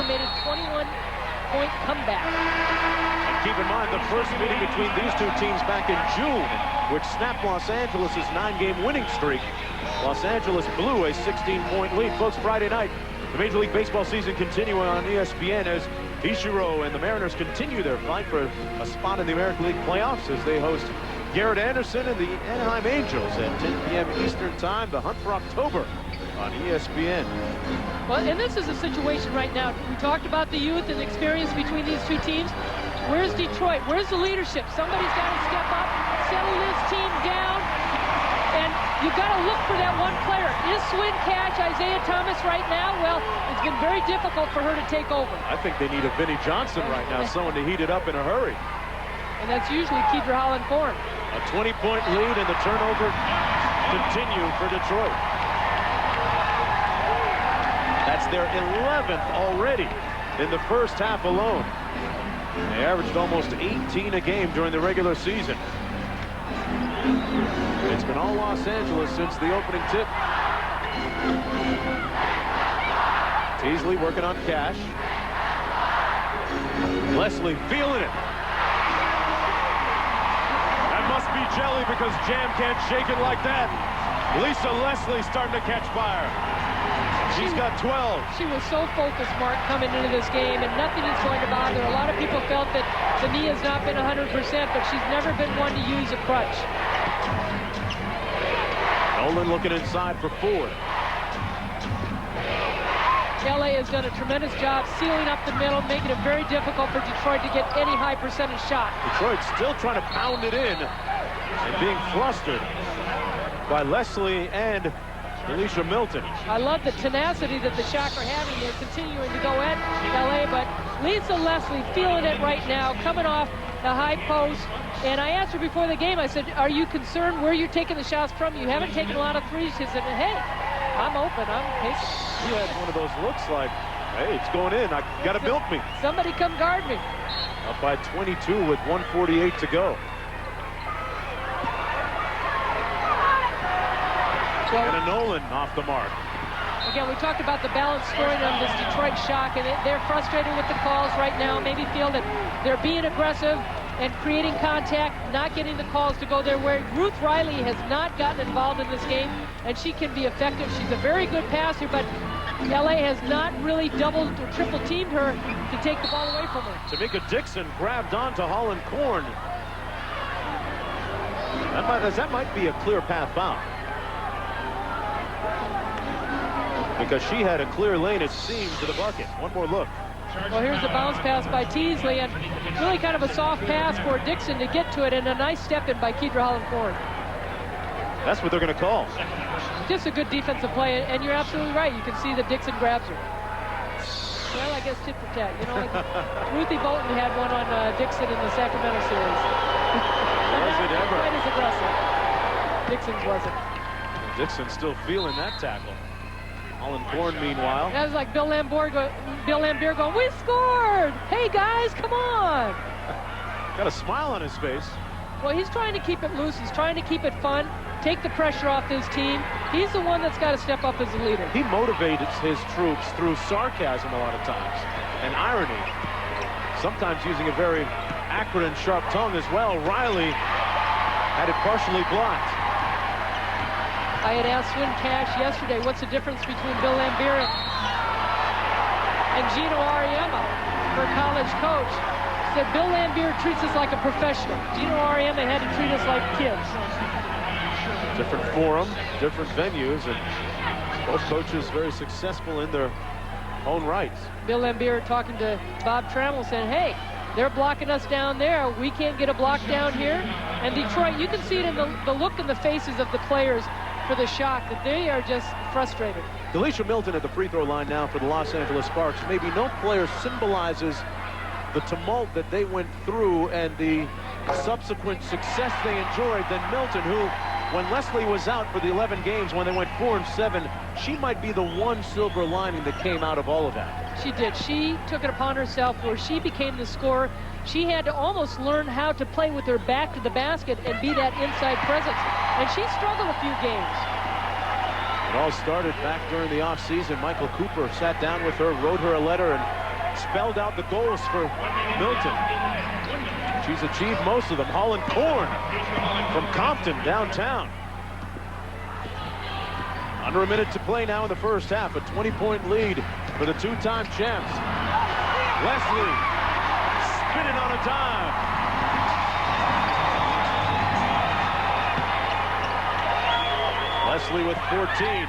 made a 21-point comeback. And keep in mind, the first meeting between these two teams back in June, which snapped Los Angeles' 9-game winning streak. Los Angeles blew a 16-point lead. Folks, Friday night, the Major League Baseball season continuing on ESPN as Ichiro and the Mariners continue their fight for a spot in the American League playoffs as they host Garrett Anderson and the Anaheim Angels at 10 p.m. Eastern Time. The hunt for October on ESPN. Well, and this is a situation right now. We talked about the youth and the experience between these two teams. Where's Detroit? Where's the leadership? Somebody's got to step up, settle this team down, and you've got to look for that one player. Is Swin catch Isaiah Thomas right now? Well, it's been very difficult for her to take over. I think they need a Vinnie Johnson right now, someone to heat it up in a hurry. And that's usually Kedra Holland-Thorne. A 20-point lead, and the turnover continue for Detroit. That's their 11th already in the first half alone. They averaged almost 18 a game during the regular season. It's been all Los Angeles since the opening tip. Teasley working on Cash. Leslie feeling it. That must be jelly because Jam can't shake it like that. Lisa Leslie starting to catch fire. She's got 12. She was so focused, Mark, coming into this game, and nothing is going to bother her. A lot of people felt that the knee has not been 100%, but she's never been one to use a crutch. Nolan looking inside for Ford. LA has done a tremendous job sealing up the middle, making it very difficult for Detroit to get any high percentage shot. Detroit still trying to pound it in and being flustered by Leslie and Delisha Milton. I love the tenacity that the Shock are having. They're continuing to go at LA, but Lisa Leslie feeling it right now, coming off the high post. And I asked her before the game, I said, are you concerned where you're taking the shots from? You haven't taken a lot of threes. She said, hey, I'm open, I'm patient. He has one of those looks like, hey, it's going in. I gotta milk me. Somebody come guard me. Up by 22 with 1:48 to go. And a Nolan off the mark. Again, we talked about the balanced scoring on this Detroit Shock, and they're frustrated with the calls right now. Maybe feel that they're being aggressive and creating contact, not getting the calls to go their way. Ruth Riley has not gotten involved in this game, and she can be effective. She's a very good passer, but LA has not really doubled or triple teamed her to take the ball away from her. Tamika Dixon grabbed onto Holland-Korn. That might be a clear path foul. Because she had a clear lane, it seemed, to the bucket. One more look. Well, here's the bounce pass by Teasley, and really kind of a soft pass for Dixon to get to it, and a nice step in by Kedra Holland-Thorne. That's what they're going to call. Just a good defensive play, and you're absolutely right. You can see that Dixon grabs her. Well, I guess tit for tat. You know, like Ruthie Bolton had one on Dixon in the Sacramento series. Was it ever? Quite as aggressive. Dixon's wasn't. Dixon's still feeling that tackle. Holland-Korn, meanwhile. That was like Bill Laimbeer going, we scored! Hey, guys, come on! Got a smile on his face. Well, he's trying to keep it loose. He's trying to keep it fun, take the pressure off his team. He's the one that's got to step up as a leader. He motivates his troops through sarcasm a lot of times, and irony. Sometimes using a very acrid and sharp tongue as well. Riley had it partially blocked. I had asked Swin Cash yesterday, what's the difference between Bill Laimbeer and Gino Auriemma, her college coach? He said, Bill Laimbeer treats us like a professional. Gino Auriemma had to treat us like kids. Different forum, different venues, and both coaches very successful in their own rights. Bill Laimbeer talking to Bob Trammell saying, hey, they're blocking us down there. We can't get a block down here. And Detroit, you can see it in the look in the faces of the players for the Shock, that they are just frustrated. Delisha Milton at the free throw line now for the Los Angeles Sparks. Maybe no player symbolizes the tumult that they went through and the subsequent success they enjoyed than Milton, who when Leslie was out for the 11 games, when they went 4-7, she might be the one silver lining that came out of all of that. She did. She took it upon herself where she became the scorer. She had to almost learn how to play with her back to the basket and be that inside presence. And she struggled a few games. It all started back during the offseason. Michael Cooper sat down with her, wrote her a letter, and spelled out the goals for Milton. She's achieved most of them. Holland Corn from Compton downtown. Under a minute to play now in the first half. A 20-point lead for the two-time champs. Leslie spinning on a dime. Leslie with 14.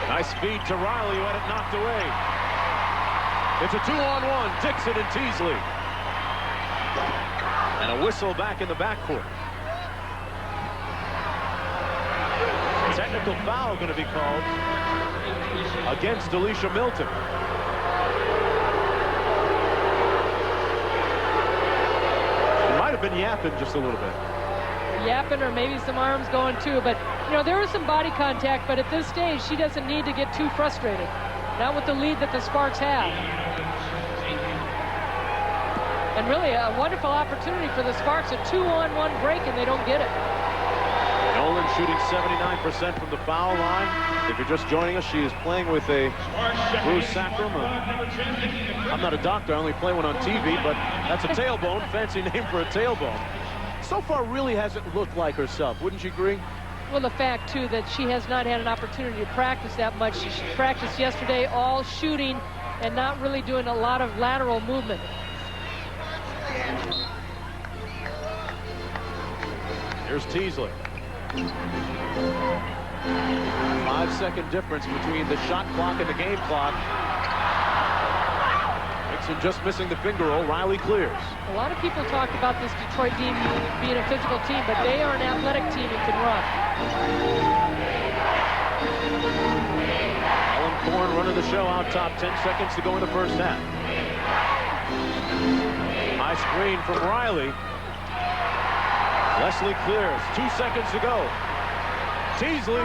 Nice feed to Riley, who had it knocked away. It's a 2-on-1, Dixon and Teasley. And a whistle back in the backcourt. Technical foul going to be called against Delisha Milton. She might have been yapping just a little bit. Yapping, or maybe some arms going too, but you know, there was some body contact, but at this stage she doesn't need to get too frustrated, not with the lead that the Sparks have. And really a wonderful opportunity for the Sparks, a 2-on-1 break, and they don't get it. Nolan shooting 79% from the foul line. If you're just joining us, she is playing with a Bruce Sacrum. I'm not a doctor, I only play one on TV, but that's a tailbone, fancy name for a tailbone. So far really hasn't looked like herself, wouldn't you agree? Well, the fact, too, that she has not had an opportunity to practice that much. She practiced yesterday all shooting and not really doing a lot of lateral movement. Here's Teasley. 5-second difference between the shot clock and the game clock. Dixon just missing the finger roll. Riley clears. A lot of people talk about this Detroit team being a physical team, but they are an athletic team and can run. Alan Korn running the show out top. 10 seconds to go in the first half. High screen from Riley. Leslie clears. 2 seconds to go. Teasley.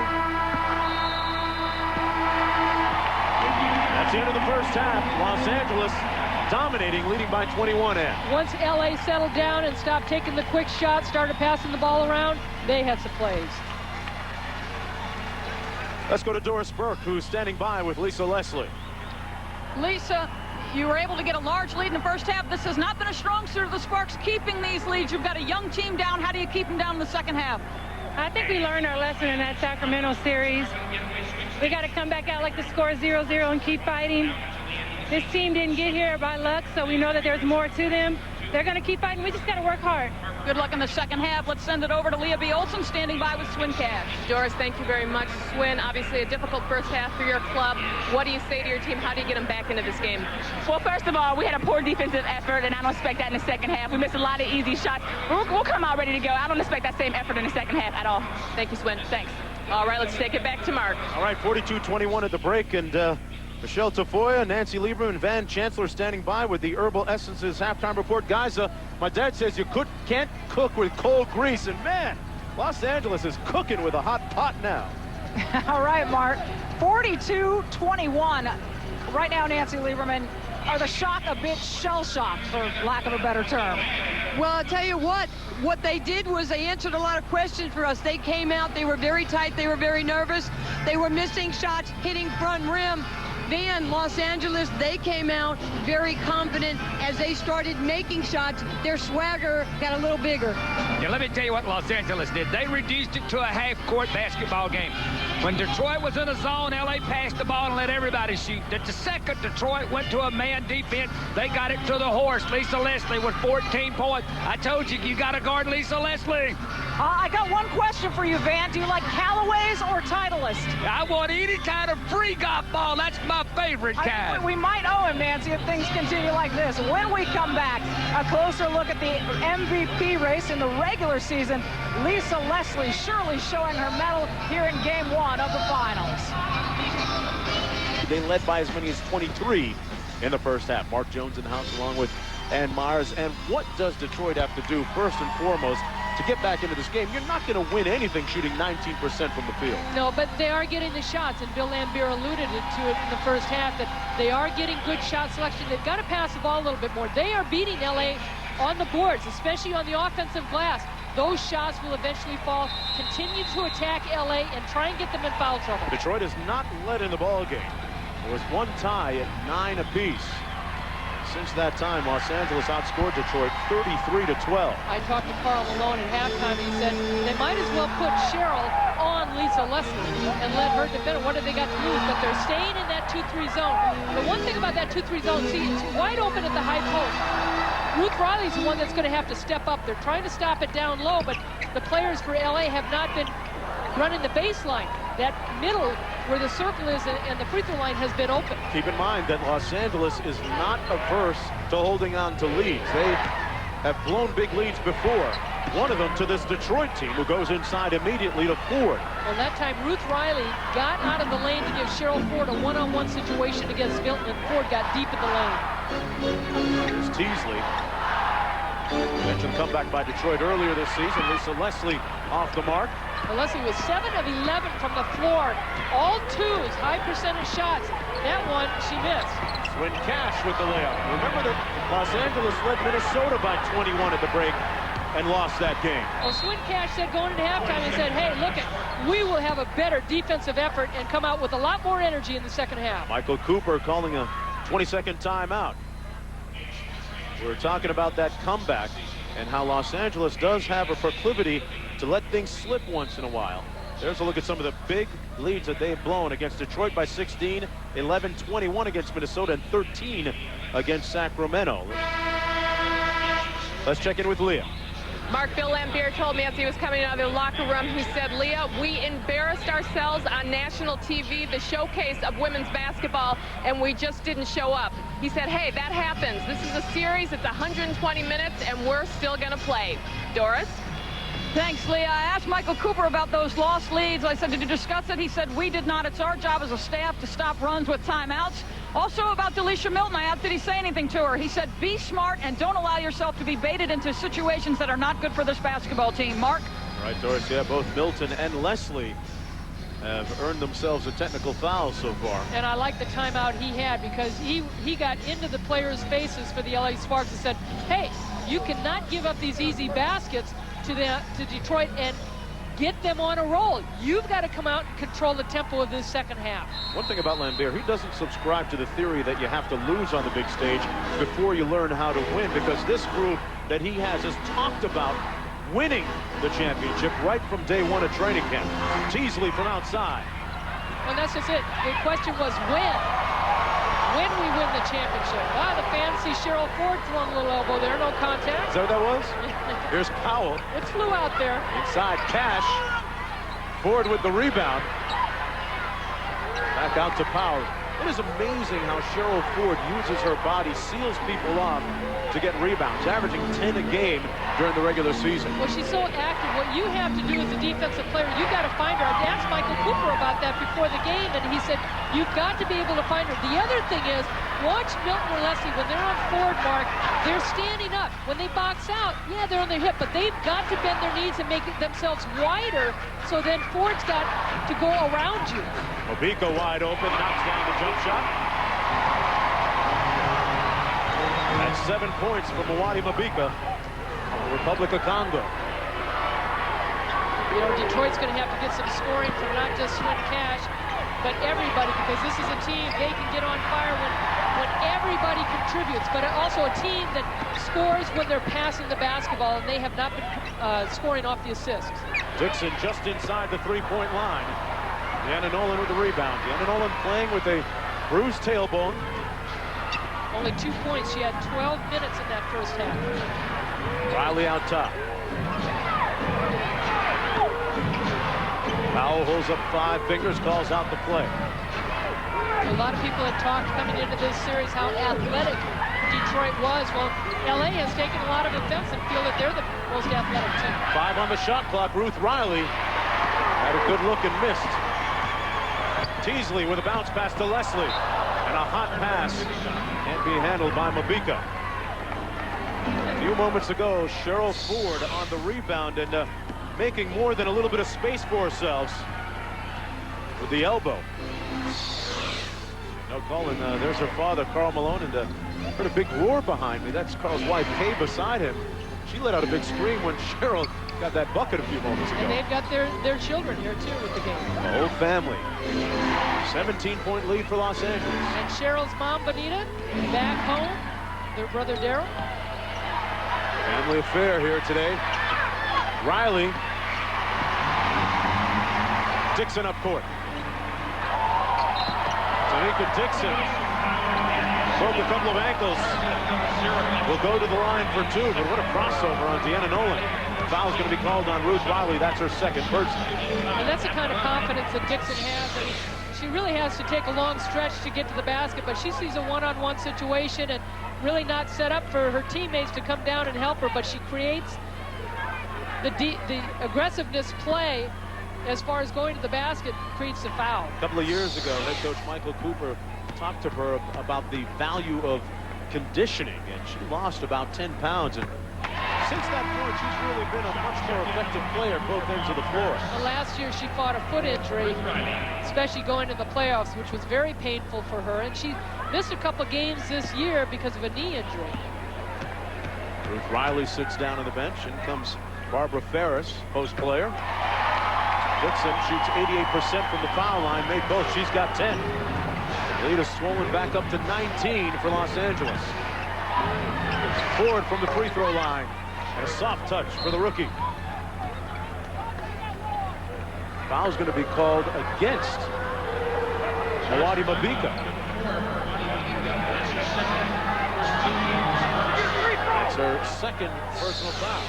That's the end of the first half. Los Angeles dominating, leading by 21. Once LA settled down and stopped taking the quick shots, started passing the ball around, they had some plays. Let's go to Doris Burke, who's standing by with Lisa Leslie. Lisa, you were able to get a large lead in the first half. This has not been a strong suit of the Sparks keeping these leads. You've got a young team down. How do you keep them down in the second half? I think we learned our lesson in that Sacramento series. We got to come back out like the score 0-0 and keep fighting. This team didn't get here by luck, so we know that there's more to them. They're going to keep fighting. We just got to work hard. Good luck in the second half. Let's send it over to Leah B. Olson, standing by with Swin Cash. Doris, thank you very much. Swin, obviously a difficult first half for your club. What do you say to your team? How do you get them back into this game? Well, first of all, we had a poor defensive effort, and I don't expect that in the second half. We missed a lot of easy shots. We'll come out ready to go. I don't expect that same effort in the second half at all. Thank you, Swin. Thanks. All right, let's take it back to Mark. All right, 42-21 at the break, and Michelle Tafoya, Nancy Lieberman, and Van Chancellor standing by with the Herbal Essences halftime report. Guys, my dad says you can't cook with cold grease, and man, Los Angeles is cooking with a hot pot now. All right, Mark, 42-21. Right now, Nancy Lieberman, are the Shock a bit shell-shocked, for lack of a better term? Well, I'll tell you what they did was they answered a lot of questions for us. They came out, they were very tight, they were very nervous, they were missing shots, hitting front rim. Then Los Angeles, they came out very confident as they started making shots. Their swagger got a little bigger. Yeah, let me tell you what Los Angeles did. They reduced it to a half-court basketball game. When Detroit was in a zone, LA passed the ball and let everybody shoot. The second Detroit went to a man defense, they got it to the horse. Lisa Leslie with 14 points. I told you, you got to guard Lisa Leslie. I got one question for you, Van. Do you like Callaway's or Titleist? I want any kind of free golf ball. That's my favorite kind. We might owe him, Nancy, if things continue like this. When we come back, a closer look at the MVP race in the regular season. Lisa Leslie surely showing her medal here in Game 1 of the finals. They led by as many as 23 in the first half. Mark Jones in the house along with and Myers. And what does Detroit have to do first and foremost to get back into this game? You're not going to win anything shooting 19% from the field. No, but they are getting the shots, and Bill Laimbeer alluded to it in the first half, that they are getting good shot selection. They've got to pass the ball a little bit more. They are beating LA on the boards, especially on the offensive glass. Those shots will eventually fall. Continue to attack LA and try and get them in foul trouble. Detroit has not led in the ball game. There was one tie at 9 apiece. Since that time, Los Angeles outscored Detroit 33-12. I talked to Carl Malone at halftime, and he said they might as well put Cheryl on Lisa Leslie and let her defend it. What have they got to lose? But they're staying in that 2-3 zone. The one thing about that 2-3 zone, see, it's wide open at the high post. Ruth Riley's the one that's going to have to step up. They're trying to stop it down low, but the players for LA have not been running the baseline. That middle where the circle is and the free throw line has been open. Keep in mind that Los Angeles is not averse to holding on to leads. They have blown big leads before. One of them to this Detroit team, who goes inside immediately to Ford. Well, that time Ruth Riley got out of the lane to give Cheryl Ford a one-on-one situation against Milton, and Ford got deep in the lane. Here's Teasley. Mentioned comeback by Detroit earlier this season. Lisa Leslie off the mark. Well, Leslie was 7 of 11 from the floor. All twos, high percentage shots. That one, she missed. Swin Cash with the layup. Remember that Los Angeles led Minnesota by 21 at the break and lost that game. Well, Swin Cash said going into halftime, he said, hey, look, we will have a better defensive effort and come out with a lot more energy in the second half. Michael Cooper calling a 20-second timeout. We're talking about that comeback and how Los Angeles does have a proclivity to let things slip once in a while. There's a look at some of the big leads that they've blown against Detroit by 16, 11-21 against Minnesota, and 13 against Sacramento. Let's check in with Leah. Mark, Bill Laimbeer told me as he was coming out of the locker room, he said, Leah, we embarrassed ourselves on national TV, the showcase of women's basketball, and we just didn't show up. He said, hey, that happens. This is a series. It's 120 minutes, and we're still going to play. Doris? Thanks, Leah. I asked Michael Cooper about those lost leads. I said, did you discuss it? He said, we did not. It's our job as a staff to stop runs with timeouts. Also about Delisha Milton, I asked, did he say anything to her? He said, be smart and don't allow yourself to be baited into situations that are not good for this basketball team. Mark? All right, Doris, yeah, both Milton and Leslie have earned themselves a technical foul so far. And I like the timeout he had, because he got into the players' faces for the LA Sparks and said, hey, you cannot give up these easy baskets to Detroit and get them on a roll. You've got to come out and control the tempo of this second half. One thing about Laimbeer, he doesn't subscribe to the theory that you have to lose on the big stage before you learn how to win, because this group that he has talked about winning the championship right from day one of training camp. Teasley from outside. Well, that's just it. The question was when. When we win the championship. Wow, the fans see Cheryl Ford throwing a little elbow there. No contact. Is that what that was? Here's Powell. It flew out there. Inside Cash. Ford with the rebound. Back out to Powell. It is amazing how Cheryl Ford uses her body, seals people off to get rebounds, averaging 10 a game during the regular season. Well, she's so active. What you have to do as a defensive player, you got to find her. I asked Michael Cooper about that before the game, and he said, you've got to be able to find her. The other thing is, watch Milton or Leslie, when they're on Ford, Mark, they're standing up. When they box out, yeah, they're on their hip, but they've got to bend their knees and make themselves wider, so then Ford's got to go around you. Mabika wide open, knocks down the jump shot. That's 7 points for Mwani Mabika, the Republic of Congo. You know, Detroit's going to have to get some scoring from not just Swin Cash, but everybody, because this is a team, they can get on fire when everybody contributes, but also a team that scores when they're passing the basketball, and they have not been scoring off the assists. Dixon just inside the three-point line. Deanna Nolan with the rebound. Deanna Nolan playing with a bruised tailbone. Only 2 points. She had 12 minutes in that first half. Riley out top. Powell holds up 5 fingers, calls out the play. A lot of people had talked coming into this series how athletic Detroit was. Well, LA has taken a lot of offense and feel that they're the most athletic team. 5 on the shot clock. Ruth Riley had a good look and missed. Teasley with a bounce pass to Leslie. And a hot pass can't be handled by Mabika. few moments ago, Cheryl Ford on the rebound and making more than a little bit of space for ourselves with the elbow. No calling. There's her father, Carl Malone, and heard a big roar behind me. That's Carl's wife, Kay, beside him. She let out a big scream when Cheryl got that bucket a few moments ago. And they've got their children here, too, with the game. The whole family. 17-point lead for Los Angeles. And Cheryl's mom, Bonita, back home. Their brother, Daryl. Family affair here today. Riley. Dixon up court. Tanika Dixon broke a couple of ankles. Will go to the line for two, but what a crossover on Deanna Nolan. Foul's going to be called on Ruth Riley. That's her second person. And that's the kind of confidence that Dixon has. I mean, she really has to take a long stretch to get to the basket, but she sees a one-on-one situation and really not set up for her teammates to come down and help her, but she creates the aggressiveness play as far as going to the basket, creates the foul. A couple of years ago, head coach Michael Cooper talked to her about the value of conditioning, and she lost about 10 pounds. And since that point, she's really been a much more effective player both ends of the floor. Well, last year, she fought a foot injury, especially going to the playoffs, which was very painful for her. And she missed a couple games this year because of a knee injury. Ruth Riley sits down on the bench. In comes Barbara Ferris, post player. Dixon shoots 88% from the foul line, made both. She's got 10. The lead is swollen back up to 19 for Los Angeles. Ford from the free throw line. And a soft touch for the rookie. Foul's going to be called against Mwadi Mabika. That's her second personal foul.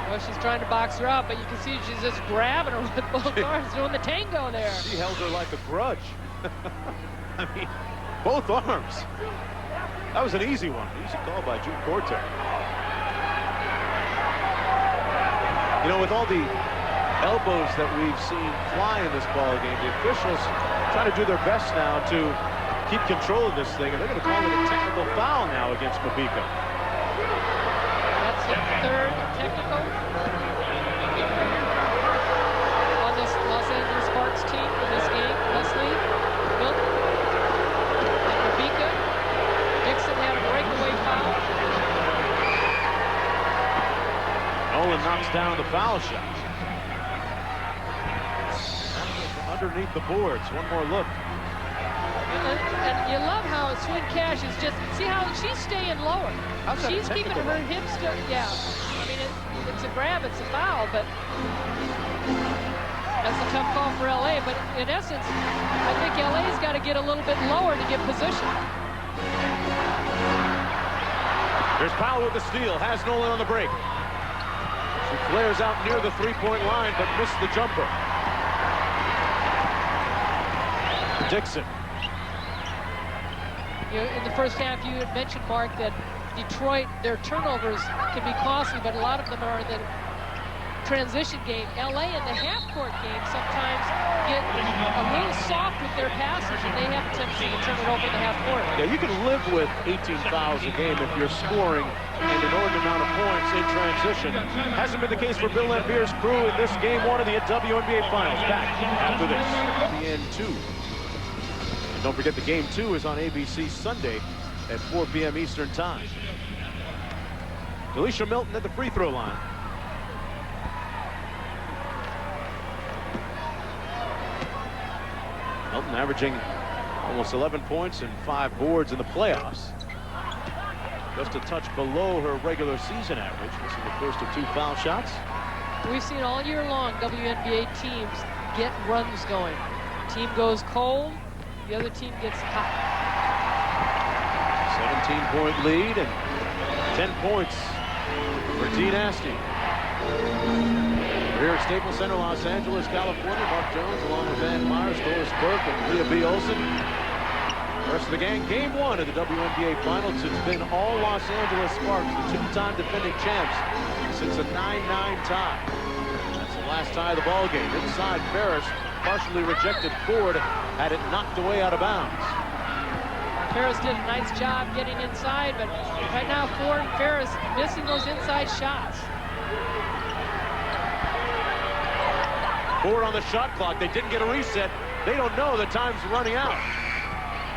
Well, she's trying to box her out, but you can see she's just grabbing her with both arms, doing the tango there. She held her like a grudge. I mean, both arms. That was an easy one. Easy call by June Corte. You know, with all the elbows that we've seen fly in this ball game, the officials try to do their best now to keep control of this thing, and they're going to call it a technical foul now against Mabika. That's the third technical on this Los Angeles Sparks team in this game. Leslie, Milton, and Mabika. Dixon had a breakaway foul. Nolan knocks down the foul shot. Underneath the boards. One more look. And you love how Swin Cash is just, see how she's staying lower. She's keeping her hips still, yeah. I mean, it's a grab, it's a foul, but that's a tough call for LA. But in essence, I think LA's got to get a little bit lower to get position. There's Powell with the steal, has Nolan on the break. She flares out near the three-point line, but missed the jumper. Dixon. In the first half, you had mentioned, Mark, that Detroit, their turnovers can be costly, but a lot of them are in the transition game. LA in the half-court game sometimes get a little soft with their passes, and they have a tendency to turn it over in the half-court. Yeah, you can live with 18 fouls a game if you're scoring an inordinate amount of points in transition. Hasn't been the case for Bill Laimbeer's crew in this game one of the WNBA Finals. Back after this. The end two. Don't forget the game 2 is on ABC Sunday at 4 p.m. Eastern Time. Delisha Milton at the free throw line. Milton averaging almost 11 points and 5 boards in the playoffs. Just a touch below her regular season average. This is the first of 2 foul shots. We've seen all year long WNBA teams get runs going. Team goes cold. The other team gets hot. 17-point lead and 10 points for T. Nasty. We're here at Staples Center, Los Angeles, California. Mark Jones along with Van Myers, Doris Burke, and Leah B. Olsen. The rest of the gang, game 1 of the WNBA Finals. It's been all Los Angeles Sparks, the 2-time defending champs, since a 9-9 tie. That's the last tie of the ball game. Inside Ferris partially rejected. Ford had it knocked away out of bounds. Ferris did a nice job getting inside, but right now Ford and Ferris missing those inside shots. Ford on the shot clock. They didn't get a reset. They don't know the time's running out.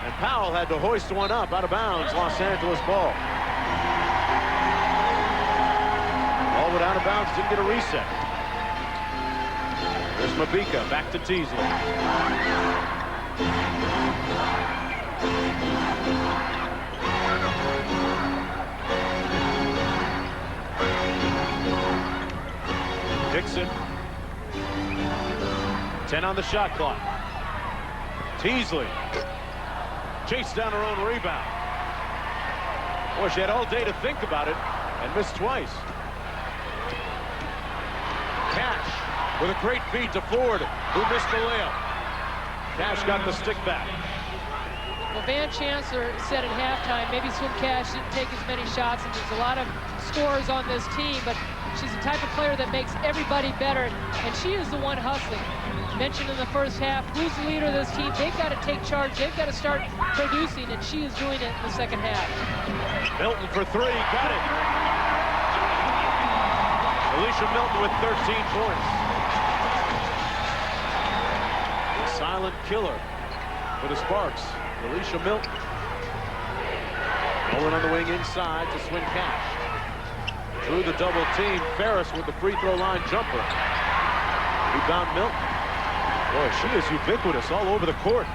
And Powell had to hoist one up out of bounds. Los Angeles ball. Ball went out of bounds, didn't get a reset. There's Mabika, back to Teasley. Dixon. 10 on the shot clock. Teasley. Chased down her own rebound. Boy, she had all day to think about it and missed twice. Cash with a great feed to Ford, who missed the layup. Cash got the stick back. Well, Van Chancellor said at halftime, maybe Swin Cash didn't take as many shots, and there's a lot of scores on this team, but she's the type of player that makes everybody better, and she is the one hustling. Mentioned in the first half, who's the leader of this team? They've got to take charge. They've got to start producing, and she is doing it in the second half. Milton for three, got it. Delisha Milton with 13 points. The silent killer for the Sparks. Delisha Milton. Rolling on the wing inside to Swin Cash. Through the double team, Ferris with the free throw line jumper. Rebound Milton. Boy, she is ubiquitous all over the court.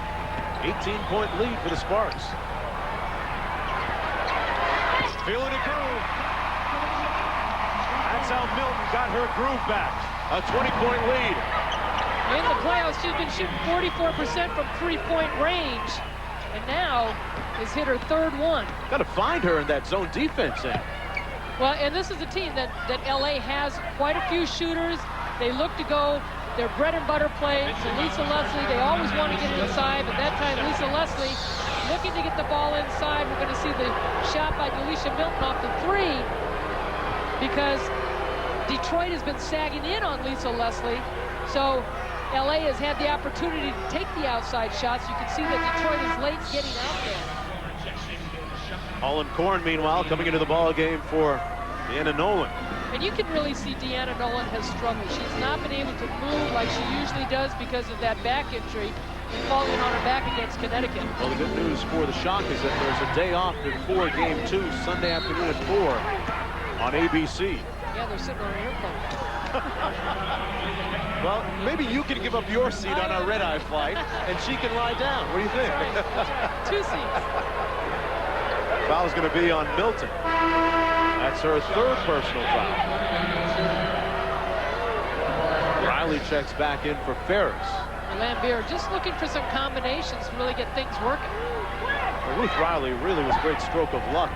18-point lead for the Sparks. Feeling a groove. That's how Milton got her groove back. A 20-point lead. In the playoffs, she's been shooting 44% from three-point range, and now has hit her third one. Got to find her in that zone defense end. Well, and this is a team that LA has quite a few shooters. They look to go their bread and butter play to Lisa Leslie. They always want to get it inside, but that time Lisa Leslie looking to get the ball inside. We're going to see the shot by Delisha Milton off the three, because Detroit has been sagging in on Lisa Leslie. So LA has had the opportunity to take the outside shots. You can see that Detroit is late getting out there. Holland Korn, meanwhile, coming into the ball game for Deanna Nolan. And you can really see Deanna Nolan has struggled. She's not been able to move like she usually does because of that back injury and falling on her back against Connecticut. Well, the good news for the Shock is that there's a day off before Game 2, Sunday afternoon at 4 on ABC. Yeah, they're sitting on an airplane. Well, maybe you can give up your seat on our red-eye flight, and she can lie down. What do you think? Right. 2 seats. Foul's going to be on Milton. That's her third personal foul. Riley checks back in for Ferris. Laimbeer just looking for some combinations to really get things working. Well, Ruth Riley really was a great stroke of luck.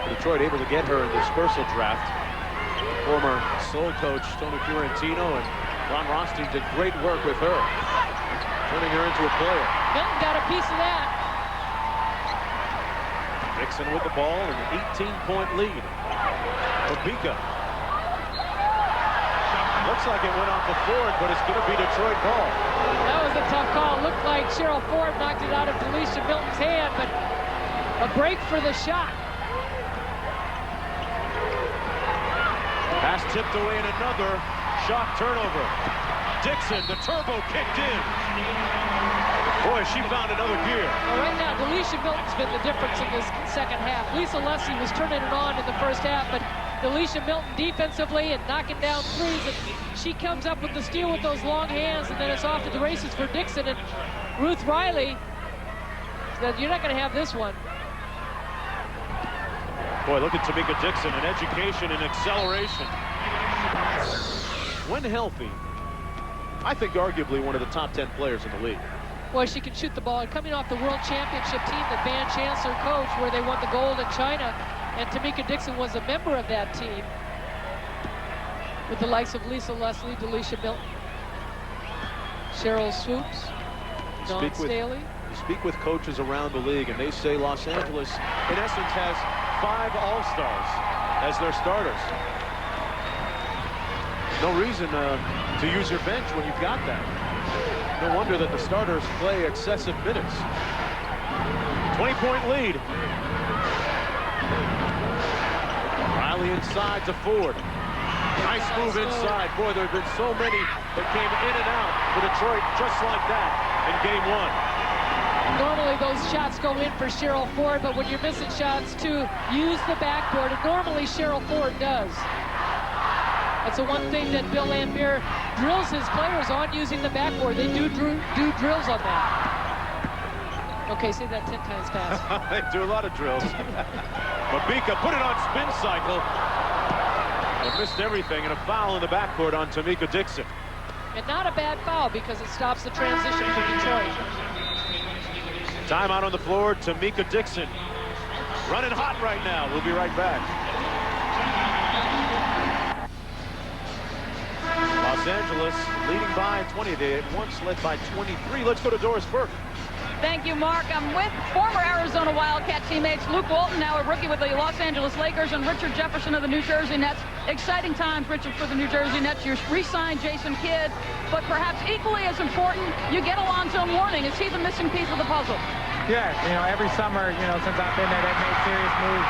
Detroit able to get her in the dispersal draft. Former Seoul coach Tony Fiorentino and Ron Rothstein did great work with her, turning her into a player. Milton got a piece of that. Dixon with the ball and an 18-point lead. Mabika. Looks like it went off the Ford, but it's going to be Detroit ball. That was a tough call. Looked like Cheryl Ford knocked it out of Delisha Milton's hand, but a break for the shot. Pass tipped away in another shot turnover. Dixon, the turbo kicked in. Boy, she found another gear. Well, right now, Delisha Milton's been the difference in this second half. Lisa Leslie was turning it on in the first half, but Delisha Milton defensively and knocking down threes. And she comes up with the steal with those long hands, and then it's off to the races for Dixon. And Ruth Riley said, "You're not going to have this one." Boy, look at Tamika Dixon, an education and acceleration. When healthy, I think arguably one of the top 10 players in the league. Well, she can shoot the ball. And coming off the World Championship team that Van Chancellor coached, where they won the gold in China, and Tamika Dixon was a member of that team, with the likes of Lisa Leslie, Delisha Milton, Cheryl Swoops, Dawn Staley. You speak with coaches around the league, and they say Los Angeles, in essence, has 5 All-Stars as their starters. No reason to use your bench when you've got that. No wonder that the starters play excessive minutes. 20-point lead. Riley inside to Ford. Nice move inside. Boy, there have been so many that came in and out for Detroit just like that in game one. Normally those shots go in for Cheryl Ford, but when you're missing shots to use the backboard, and normally Cheryl Ford does. That's the one thing that Bill Laimbeer drills his players on, using the backboard. They do drills on that. Okay, say that 10 times fast. They do a lot of drills. Mabika put it on spin cycle. But missed everything, and a foul in the backcourt on Tamika Dixon. And not a bad foul because it stops the transition for Detroit. Timeout on the floor, Tamika Dixon. Running hot right now. We'll be right back. Los Angeles leading by 20. They at once led by 23. Let's go to Doris Burke. Thank you, Mark. I'm with former Arizona Wildcat teammates Luke Walton, now a rookie with the Los Angeles Lakers, and Richard Jefferson of the New Jersey Nets. Exciting times, Richard, for the New Jersey Nets. You re-signed Jason Kidd, but perhaps equally as important, you get Alonzo Mourning. Is he the missing piece of the puzzle? Yeah, every summer, since I've been there, they've made serious moves,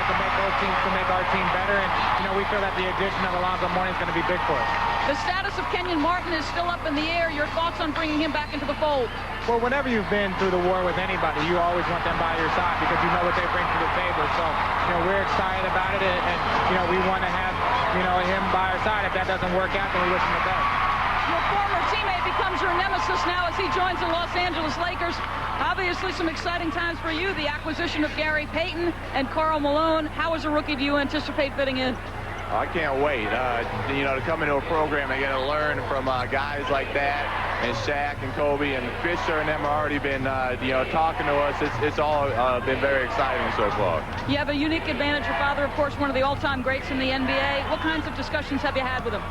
to make our team better, and we feel that the addition of Alonzo Mourning is going to be big for us. The status of Kenyon Martin is still up in the air. Your thoughts on bringing him back into the fold? Well, whenever you've been through the war with anybody, you always want them by your side because you know what they bring to the table. So, we're excited about it, and we want to have, him by our side. If that doesn't work out, then we wish him the best. Your former teammate becomes your nemesis now as he joins the Los Angeles Lakers. Obviously, some exciting times for you. The acquisition of Gary Payton and Karl Malone. How, as a rookie, do you anticipate fitting in? I can't wait, to come into a program and get to learn from guys like that, and Shaq and Kobe and Fisher and them have already been, talking to us. It's all been very exciting so far. You have a unique advantage. Your father, of course, one of the all-time greats in the NBA. What kinds of discussions have you had with him?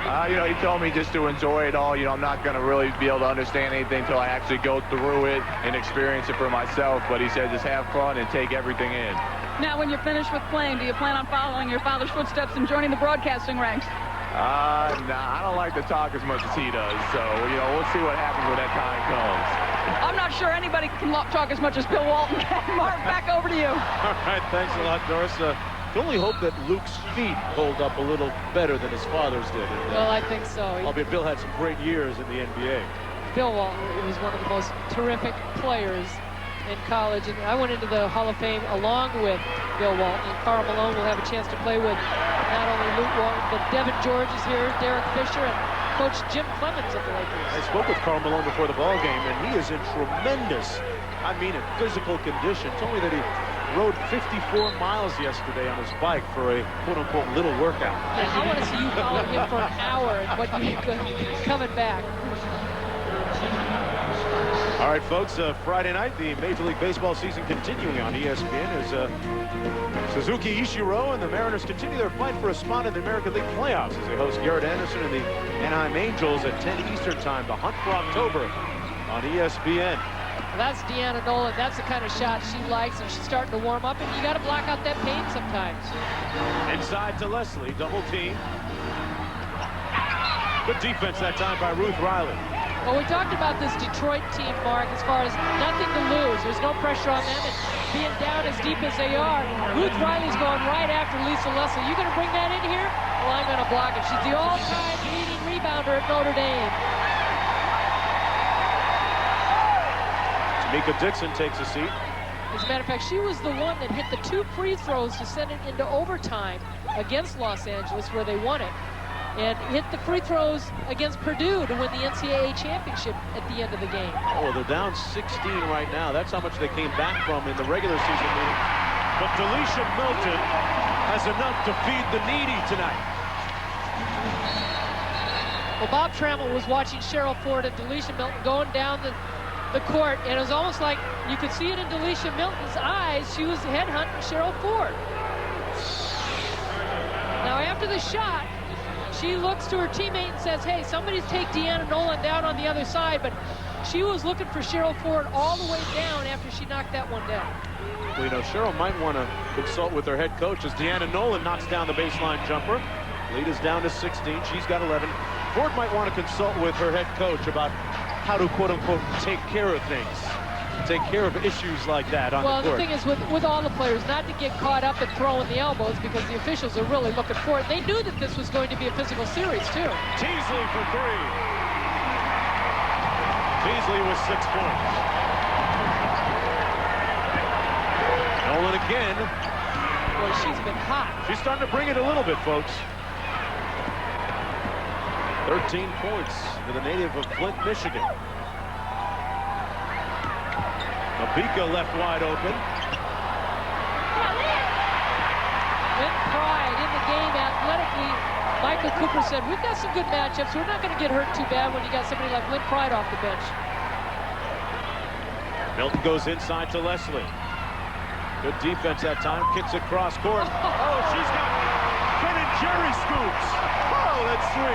He told me just to enjoy it all. I'm not going to really be able to understand anything until I actually go through it and experience it for myself. But he said just have fun and take everything in. Now, when you're finished with playing, do you plan on following your father's footsteps and joining the broadcasting ranks? Nah, I don't like to talk as much as he does. So, we'll see what happens when that time comes. I'm not sure anybody can talk as much as Bill Walton can. Mark, back over to you. All right, thanks a lot, Doris. Can only hope that Luke's feet hold up a little better than his father's did. Well, I think so. Albeit Bill had some great years in the NBA. Bill Walton was one of the most terrific players in college, and I went into the Hall of Fame along with Bill Walton, and Karl Malone will have a chance to play with not only Luke Walton, but Devin George is here, Derek Fisher, and Coach Jim Clemens of the Lakers. I spoke with Karl Malone before the ball game, and he is in tremendous, in physical condition. Told me that he rode 54 miles yesterday on his bike for a quote-unquote little workout. Yeah, I want to see you follow him for an hour and what you coming back. All right, folks, Friday night, the Major League Baseball season continuing on ESPN as Suzuki Ichiro and the Mariners continue their fight for a spot in the American League playoffs as they host Garrett Anderson and the Anaheim Angels at 10 Eastern time. The hunt for October on ESPN. Well, that's Deanna Nolan. That's the kind of shot she likes, and she's starting to warm up, and you got to block out that pain sometimes. Inside to Leslie, double team. Good defense that time by Ruth Riley. Well, we talked about this Detroit team, Mark, as far as nothing to lose. There's no pressure on them, and being down as deep as they are, Ruth Riley's going right after Lisa Leslie. You going to bring that in here? Well, I'm going to block it. She's the all-time leading rebounder at Notre Dame. Tamika Dixon takes a seat. As a matter of fact, she was the one that hit the 2 free throws to send it into overtime against Los Angeles, where they won it, and hit the free throws against Purdue to win the NCAA championship at the end of the game. Oh, they're down 16 right now. That's how much they came back from in the regular season meeting. But Delisha Milton has enough to feed the needy tonight. Well, Bob Trammell was watching Cheryl Ford and Delisha Milton going down the court, and it was almost like you could see it in Delisha Milton's eyes. She was headhunting Cheryl Ford. Now, after the shot, she looks to her teammate and says, hey, somebody's take Deanna Nolan down on the other side, but she was looking for Cheryl Ford all the way down after she knocked that one down. Well, Cheryl might want to consult with her head coach as Deanna Nolan knocks down the baseline jumper. Lead is down to 16. She's got 11. Ford might want to consult with her head coach about how to, quote-unquote, take care of things. take care of issues like that on the court. Well, the thing is with all the players, not to get caught up and throwing the elbows because the officials are really looking for it. They knew that this was going to be a physical series, too. Teasley for 3. Teasley with 6 points. Nolan again. Boy, she's been hot. She's starting to bring it a little bit, folks. 13 points for the native of Flint, Michigan. Mabika left wide open. Lynn Pride in the game athletically. Michael Cooper said, we've got some good matchups. We're not going to get hurt too bad when you got somebody like Lynn Pride off the bench. Milton goes inside to Leslie. Good defense that time. Kicks it cross court. Oh, she's got Ben and Jerry scoops. Oh, that's 3.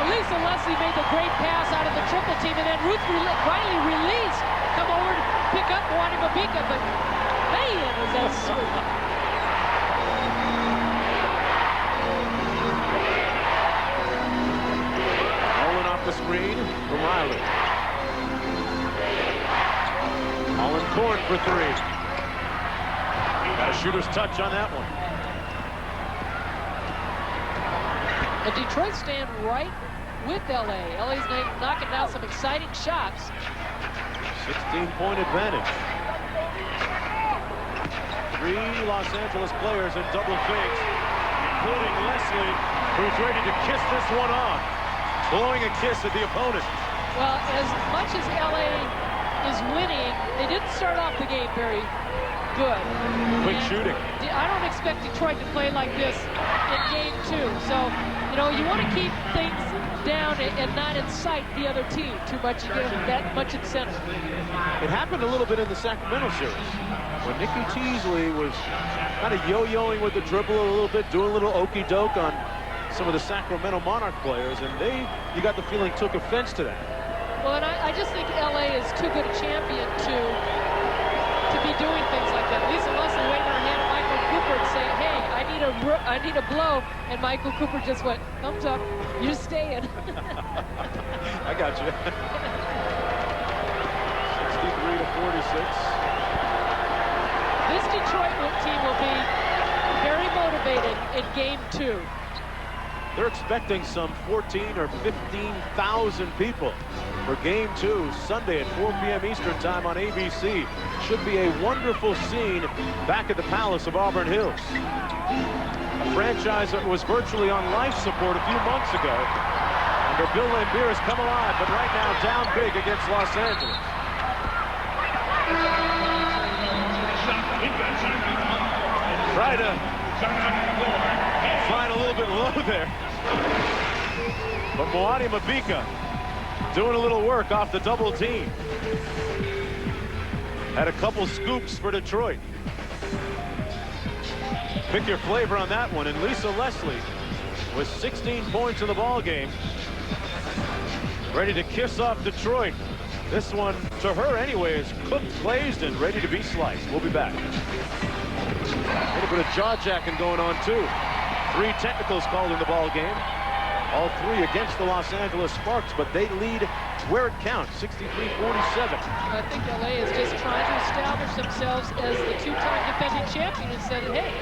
Lisa Leslie made the great pass out of the triple team, and then Ruth finally released. Come over to pick up Wani Mabika, but man, was that sweet. Nolan off the screen from Riley. Holland Corn for 3. Got a shooter's touch on that one. And Detroit staying right with LA. LA's knocking down some exciting shots. 16-point advantage. 3 Los Angeles players in double figs, including Leslie, who's ready to kiss this one off. Blowing a kiss at the opponent. Well, as much as LA is winning, they didn't start off the game very good. Quick shooting. I don't expect Detroit to play like this in game 2. So, you know, you want to keep things down and not incite the other team too much. You give them that much incentive. It happened a little bit in the Sacramento series when Nikki Teasley was kind of yo-yoing with the dribble a little bit, doing a little okey-doke on some of the Sacramento Monarch players, and you got the feeling, took offense to that. Well, and I just think LA is too good a champion to be doing things like that. Lisa Leslie waving her hand at Michael Cooper and saying, hey, I need a blow, and Michael Cooper just went, thumbs up, you're staying. I got you. 63 to 46. This Detroit team will be very motivated in game 2. They're expecting some 14 or 15,000 people for game 2 Sunday at 4 p.m. Eastern time on ABC. Should be a wonderful scene back at the Palace of Auburn Hills. A franchise that was virtually on life support a few months ago. Under Bill Laimbeer has come alive, but right now down big against Los Angeles. Try to find a little bit low there. But Moani Mabika doing a little work off the double team. Had a couple scoops for Detroit. Pick your flavor on that one. And Lisa Leslie with 16 points in the ball game, ready to kiss off Detroit. This one, to her anyway, is cooked, glazed, and ready to be sliced. We'll be back. A little bit of jaw-jacking going on, too. 3 technicals called in the ball game. All 3 against the Los Angeles Sparks, but they lead where it counts, 63-47. I think LA is just trying to establish themselves as the 2-time defending champion and said, hey,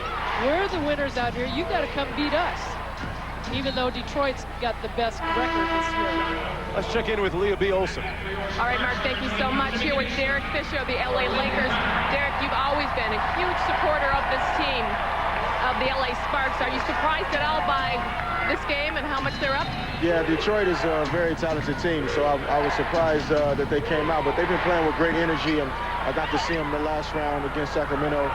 we're the winners out here. You got to come beat us. Even though Detroit's got the best record this year. Let's check in with Leah B. Olson. All right, Mark, thank you so much. Here with Derek Fisher of the LA Lakers. Derek, you've always been a huge supporter of this team, of the LA Sparks. Are you surprised at all by this game and how much they're up? Yeah, Detroit is a very talented team, so I was surprised that they came out, but they've been playing with great energy, and I got to see them the last round against Sacramento.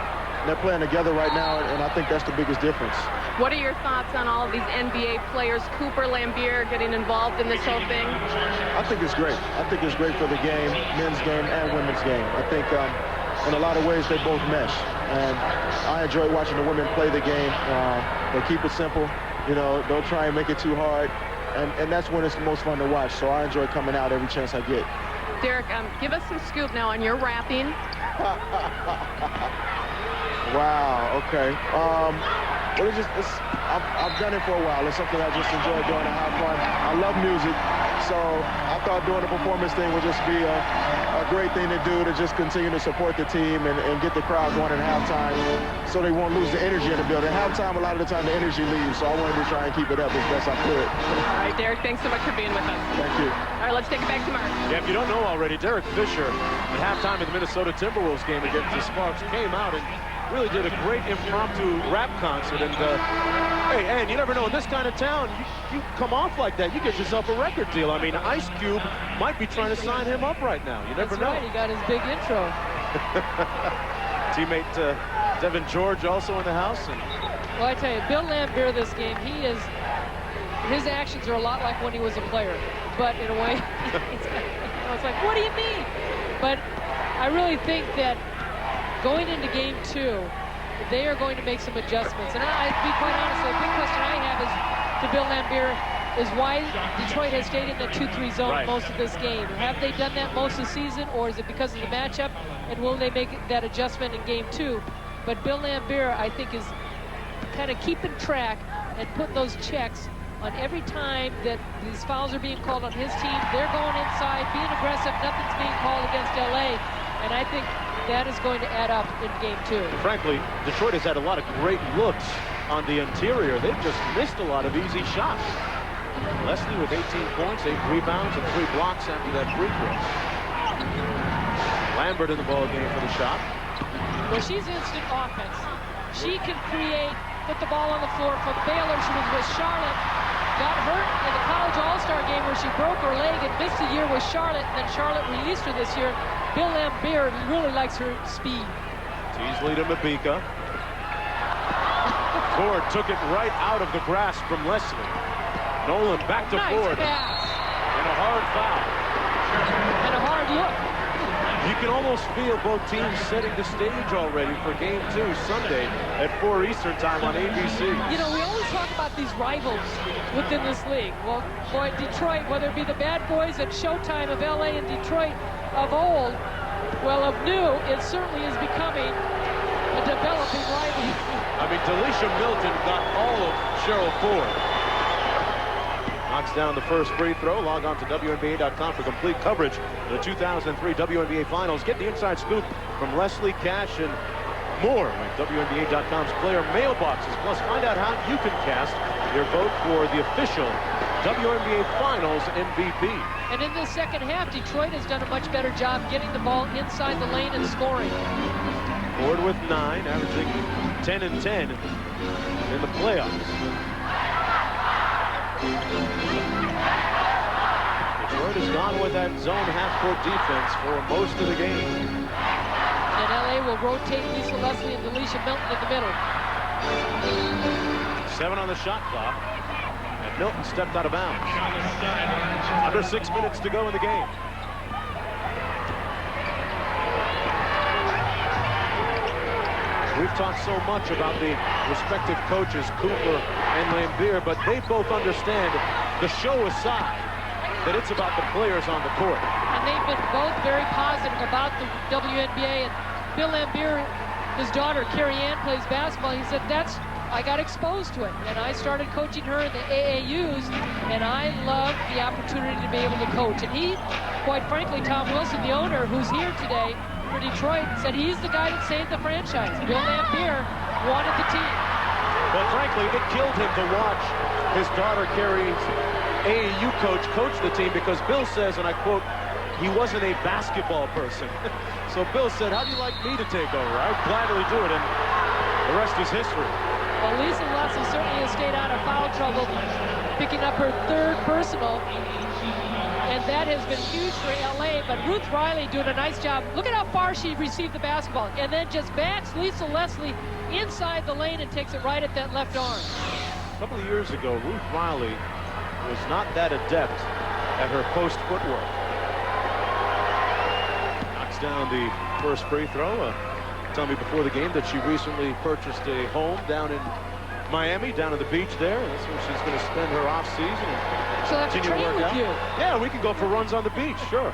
They're playing together right now, and I think that's the biggest difference. What are your thoughts on all of these NBA players, Cooper, Laimbeer, getting involved in this whole thing? I think it's great. I think it's great for the game, men's game and women's game. I think in a lot of ways they both mesh, and I enjoy watching the women play the game. They keep it simple, you know, don't try and make it too hard, and that's when it's the most fun to watch. So I enjoy coming out every chance I get. Derek, give us some scoop now on your rapping. Wow, okay. Well, I've done it for a while. It's something I just enjoy doing and have fun. I love music, So I thought doing the performance thing would just be a great thing to do, to just continue to support the team and get the crowd going at halftime so they won't lose the energy in the building. Halftime, a lot of the time, the energy leaves, so I wanted to try and keep it up as best I could. All right, Derek, thanks so much for being with us. Thank you. All right, let's take it back to Mark. Yeah, if you don't know already, Derek Fisher at halftime of the Minnesota Timberwolves game against the Sparks came out and really did a great impromptu rap concert. And hey, and you never know, in this kind of town, you come off like that, you get yourself a record deal. I mean, Ice Cube might be trying to sign him up right now. You never know. That's right, he got his big intro. Teammate Devin George also in the house. And well, I tell you, Bill Laimbeer this game, his actions are a lot like when he was a player. But in a way, it's like, what do you mean? But I really think that going into game 2, they are going to make some adjustments. And to be quite honest, the big question I have is to Bill Laimbeer is why Detroit has stayed in the 2-3 zone most of this game. Have they done that most of the season, or is it because of the matchup? And will they make that adjustment in game 2? But Bill Laimbeer, I think, is kind of keeping track and putting those checks on every time that these fouls are being called on his team. They're going inside, being aggressive. Nothing's being called against LA. And I think that is going to add up in game 2. Frankly, Detroit has had a lot of great looks on the interior. They've just missed a lot of easy shots. Leslie with 18 points, 8 rebounds, and 3 blocks after that free throw. Lambert in the ball game for the shot. Well, she's instant offense. She can create, put the ball on the floor. From Baylor, she was with Charlotte. Got hurt in the college all-star game where she broke her leg and missed a year with Charlotte, and then Charlotte released her this year. Bill Laimbeer really likes her speed. Teasley to Mabika. Ford took it right out of the grasp from Leslie. Nolan back to Ford. Pass. And a hard foul. And a hard look. You can almost feel both teams setting the stage already for game 2 Sunday at 4 Eastern time on ABC. You know, we always talk about these rivals within this league. Well, boy, Detroit, whether it be the Bad Boys at Showtime of LA and Detroit of old, well, of new, it certainly is becoming a developing rivalry. I mean, Delisha Milton got all of Cheryl Ford. Knocks down the first free throw. Log on to WNBA.com for complete coverage of the 2003 WNBA Finals. Get the inside scoop from Leslie, Cash, and more with WNBA.com's player mailboxes. Plus, find out how you can cast your vote for the official WNBA Finals MVP. And in the second half, Detroit has done a much better job getting the ball inside the lane and scoring. Ford with 9, averaging 10 and 10 in the playoffs. Detroit has gone with that zone half-court defense for most of the game. And LA will rotate Lisa Leslie and Delisha Milton in the middle. 7 on the shot clock. And Milton stepped out of bounds. Under 6 minutes to go in the game. We've talked so much about the respective coaches, Cooper and Laimbeer, but they both understand, the show aside, that it's about the players on the court. And they've been both very positive about the WNBA. And Bill Laimbeer, his daughter, Carrie Ann, plays basketball. He said, I got exposed to it. And I started coaching her in the AAUs, and I love the opportunity to be able to coach. And he, quite frankly, Tom Wilson, the owner, who's here today for Detroit, said he's the guy that saved the franchise. Bill Laimbeer wanted the team. Well, frankly, it killed him to watch his daughter Carrie's AAU coach the team, because Bill says, and I quote, he wasn't a basketball person. So Bill said, how do you like me to take over? I'd gladly do it, and the rest is history. Well, Lisa Leslie certainly has stayed out of foul trouble, picking up her 3rd personal. And that has been huge for LA, but Ruth Riley doing a nice job. Look at how far she received the basketball, and then just backs Lisa Leslie inside the lane and takes it right at that left arm. A couple of years ago, Ruth Riley was not that adept at her post footwork. Knocks down the first free throw. Tell me before the game that she recently purchased a home down in Miami, down on the beach there. That's where she's going to spend her off season and she'll have to continue train to work with out. you. Yeah, we can go for runs on the beach, sure.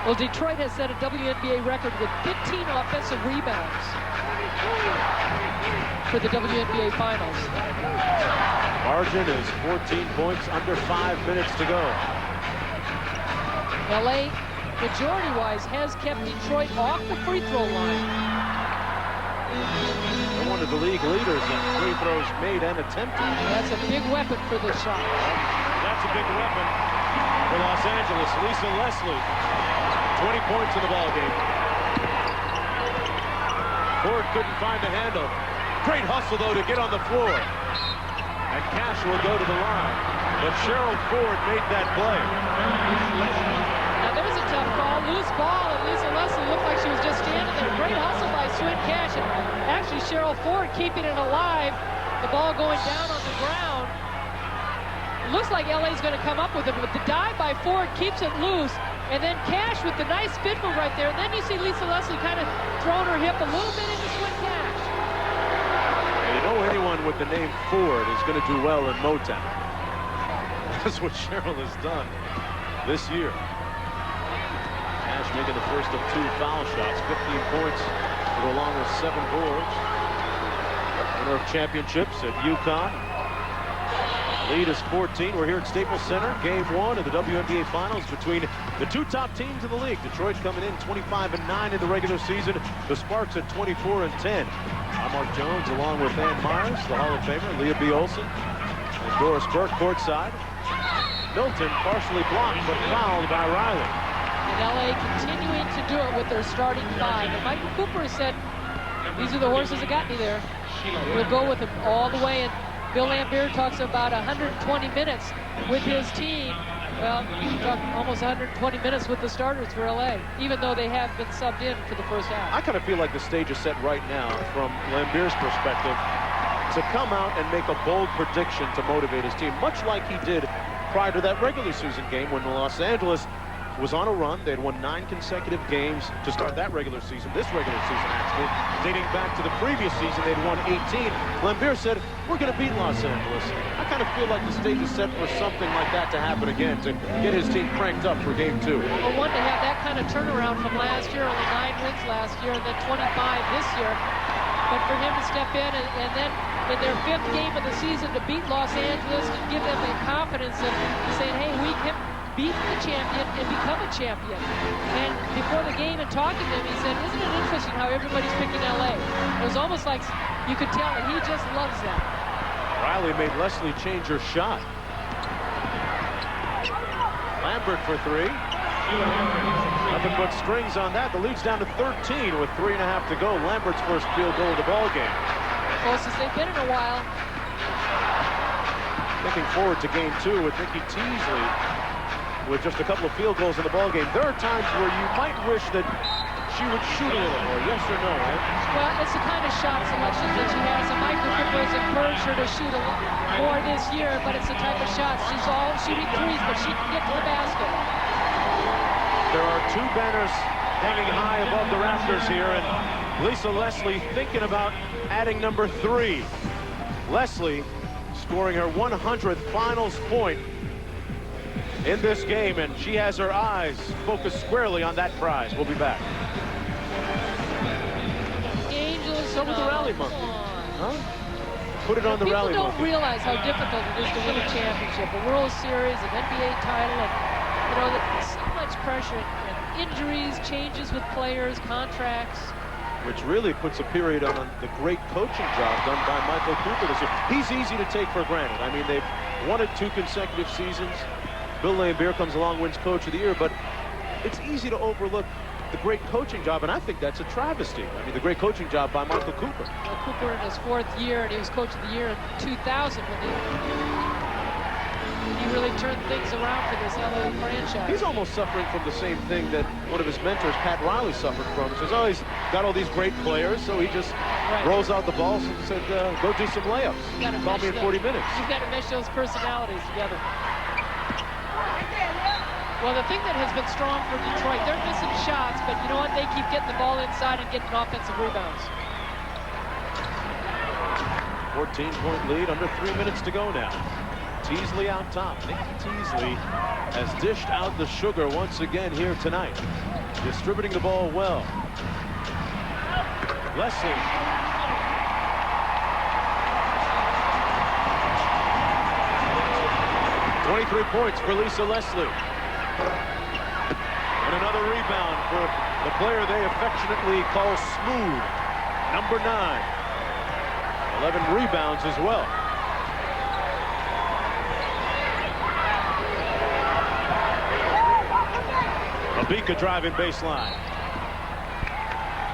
Well, Detroit has set a WNBA record with 15 offensive rebounds for the WNBA Finals. Margin is 14 points, under 5 minutes to go. LA, majority-wise, has kept Detroit off the free throw line. They're one of the league leaders in free throws made and attempted. That's a big weapon for this shot. That's a big weapon for Los Angeles. Lisa Leslie, 20 points in the ballgame. Ford couldn't find the handle. Great hustle, though, to get on the floor. And Cash will go to the line. But Cheryl Ford made that play. Now, there was a tough call. Loose ball, and Lisa Leslie looked like she was just standing there. Great hustle by Swin Cash. And actually, Cheryl Ford keeping it alive. The ball going down on the ground. It looks like LA's going to come up with it, but the dive by Ford keeps it loose. And then Cash with the nice spin move right there. And then you see Lisa Leslie kind of throwing her hip a little bit into Swin Cash. You know, anyone with the name Ford is going to do well in Motown. That's what Cheryl has done this year. Cash making the first of 2 foul shots, 15 points to go along with 7 boards. Winner of championships at UConn. Lead is 14. We're here at Staples Center. Game 1 of the WNBA Finals between the 2 top teams in the league. Detroit coming in 25-9 in the regular season. The Sparks at 24-10. I'm Mark Jones along with Ann Myers, the Hall of Famer, Leah B. Olson, and Doris Burke courtside. Milton partially blocked but fouled by Riley. And LA continuing to do it with their starting 5. And Michael Cooper said, these are the horses that got me there. We'll go with them all the way. And Bill Laimbeer talks about 120 minutes with his team. Well, you talk almost 120 minutes with the starters for LA, even though they have been subbed in for the first half. I kind of feel like the stage is set right now from Laimbeer's perspective to come out and make a bold prediction to motivate his team, much like he did prior to that regular season game when Los Angeles was on a run. They had won 9 consecutive games to start that regular season, this regular season actually, dating back to the previous season. They'd won 18. Laimbeer said, we're going to beat Los Angeles. I kind of feel like the stage is set for something like that to happen again, to get his team cranked up for game 2. Well, one, to have that kind of turnaround from last year, only 9 wins last year, and then 25 this year. But for him to step in and then in their 5th game of the season to beat Los Angeles and give them the confidence of saying, hey, we can beat the champion and become a champion. And before the game and talking to him, he said, isn't it interesting how everybody's picking LA? It was almost like you could tell that he just loves them. Riley made Leslie change her shot. Lambert for 3. Nothing but strings on that. The lead's down to 13 with 3.5 to go. Lambert's first field goal of the ball game. Closest they've been in a while. Looking forward to game 2 with Nikki Teasley with just a couple of field goals in the ball game. There are times where you might wish that she would shoot a little more. Yes or no, Ed? Well, it's the kind of shot selection that she has. And Michael Cooper has encouraged her to shoot a lot more this year, but it's the type of shots. She's all shooting threes, but she can get to the basket. There are 2 banners hanging high above the rafters here, and Lisa Leslie thinking about adding number 3. Leslie scoring her 100th finals point in this game, and she has her eyes focused squarely on that prize. We'll be back. Angels. So with the rally monkey. Huh? Put it on the rally monkey. People don't realize how difficult it is to win a championship, a World Series, an NBA title, and you know, there's so much pressure and injuries, changes with players, contracts. Which really puts a period on the great coaching job done by Michael Cooper this year. He's easy to take for granted. I mean, they've won it 2 consecutive seasons. Bill Laimbeer comes along, wins Coach of the Year, but it's easy to overlook the great coaching job, and I think that's a travesty. I mean, the great coaching job by Michael Cooper. Well, Cooper in his 4th year, and he was Coach of the Year in 2000 when he really turned things around for this LA franchise. He's almost suffering from the same thing that one of his mentors, Pat Riley, suffered from. He says, oh, he's got all these great players, so he just rolls out the balls and said, go do some layups. Call me in 40 minutes. You've got to mesh those personalities together. Well, the thing that has been strong for Detroit, they're missing shots, but you know what? They keep getting the ball inside and getting offensive rebounds. 14-point lead, under 3 minutes to go now. Teasley out top. Nikki Teasley has dished out the sugar once again here tonight. Distributing the ball well. Leslie. 23 points for Lisa Leslie. And another rebound for the player they affectionately call Smooth, number 9. 11 rebounds as well. Mabika driving baseline.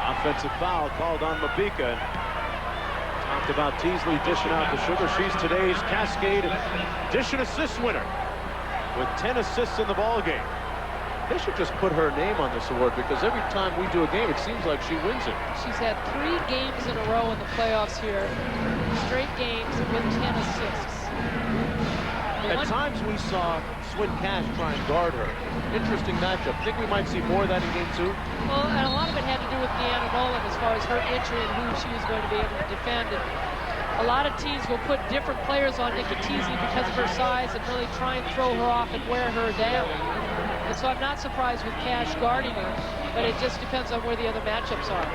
Offensive foul called on Mabika. Talked about Teasley dishing out the sugar. She's today's Cascade dish and assist winner with 10 assists in the ball game. They should just put her name on this award because every time we do a game, it seems like she wins it. She's had 3 games in a row in the playoffs here. Straight games with 10 assists. At times we saw Swin try and guard her. Interesting matchup. Think we might see more of that in game 2? Well, and a lot of it had to do with Deanna Nolan as far as her injury and who she was going to be able to defend. And a lot of teams will put different players on Nikki Teasley because of her size and really try and throw her off and wear her down. And so I'm not surprised with Cash guarding her, but it just depends on where the other matchups are.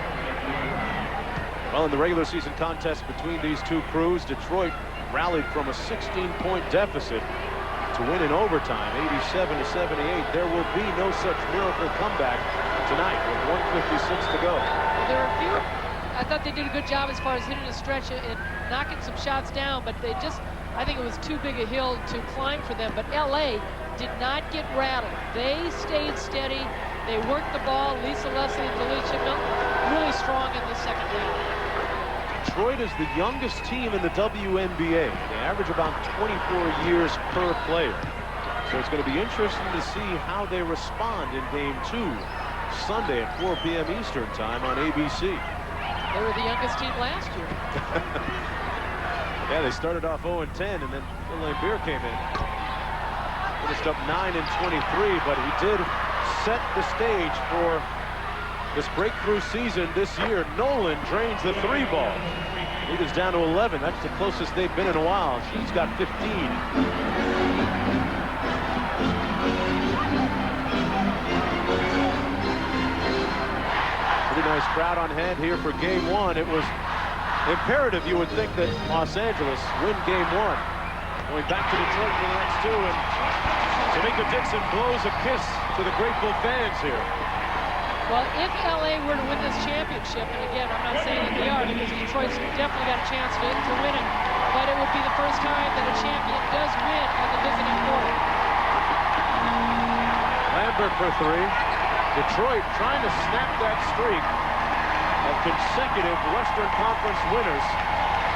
Well, in the regular season contest between these two crews, Detroit rallied from a 16-point deficit to win in overtime, 87-78. There will be no such miracle comeback tonight with 1:56 to go. Well, there are a few. I thought they did a good job as far as hitting a stretch and knocking some shots down, but they just, I think it was too big a hill to climb for them. But LA did not get rattled. They stayed steady. They worked the ball. Lisa Leslie and Delisha really strong in the second half. Detroit is the youngest team in the WNBA. They average about 24 years per player. So it's going to be interesting to see how they respond in game 2 Sunday at 4 p.m. Eastern time on ABC. They were the youngest team last year. Yeah, they started off 0-10, and then Laimbeer came in. Finished up 9-23, but he did set the stage for this breakthrough season this year. Nolan drains the 3 ball. He is down to 11. That's the closest they've been in a while. She's got 15. Pretty nice crowd on hand here for game 1. It was imperative, you would think, that Los Angeles win game 1. Going back to Detroit for the next 2, and Tamika Dixon blows a kiss to the grateful fans here. Well, if LA were to win this championship, and again, I'm not saying that they are, because Detroit's definitely got a chance to win it, but it would be the first time that a champion does win on the visiting court. Laimbeer for 3. Detroit trying to snap that streak of consecutive Western Conference winners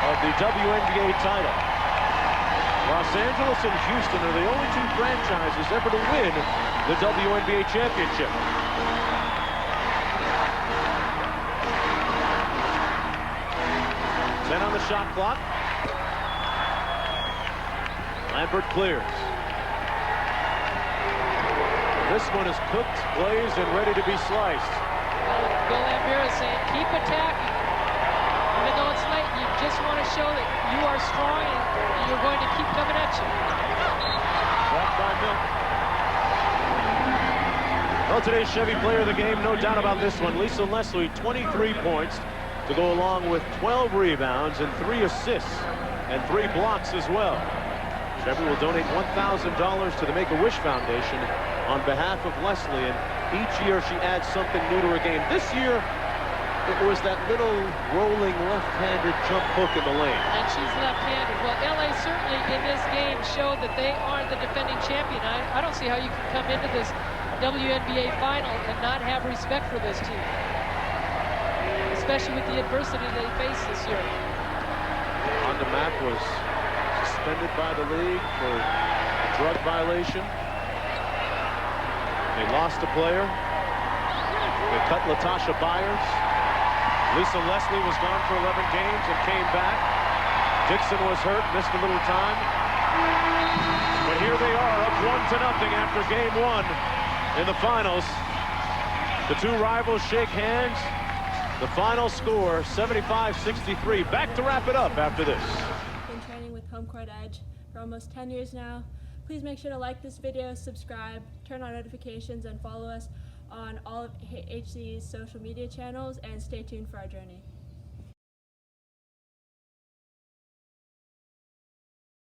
of the WNBA title. Los Angeles and Houston are the only 2 franchises ever to win the WNBA championship. On the shot clock. Laimbeer clears. This one is cooked, glazed, and ready to be sliced. Bill Laimbeer is saying, keep attacking. Even though it's late, you just want to show that you are strong and you're going to keep coming at you. Blocked by Milton. Well, today's Chevy player of the game, no doubt about this one. Lisa Leslie, 23 points. To go along with 12 rebounds and 3 assists and 3 blocks as well. Chevy will donate $1,000 to the Make-A-Wish Foundation on behalf of Leslie, and each year she adds something new to her game. This year, it was that little rolling left-handed jump hook in the lane. And she's left-handed. Well, LA certainly in this game showed that they are the defending champion. I don't see how you can come into this WNBA final and not have respect for this team, especially with the adversity they face this year. Wanda Mack was suspended by the league for a drug violation. They lost a player. They cut Latasha Byers. Lisa Leslie was gone for 11 games and came back. Dixon was hurt, missed a little time. But here they are, up 1-0 after game 1 in the finals. The 2 rivals shake hands. The final score, 75-63. Back to wrap it up after this. Been training with HomeCourtEdge for almost 10 years now. Please make sure to like this video, subscribe, turn on notifications, and follow us on all of HC's social media channels, and stay tuned for our journey.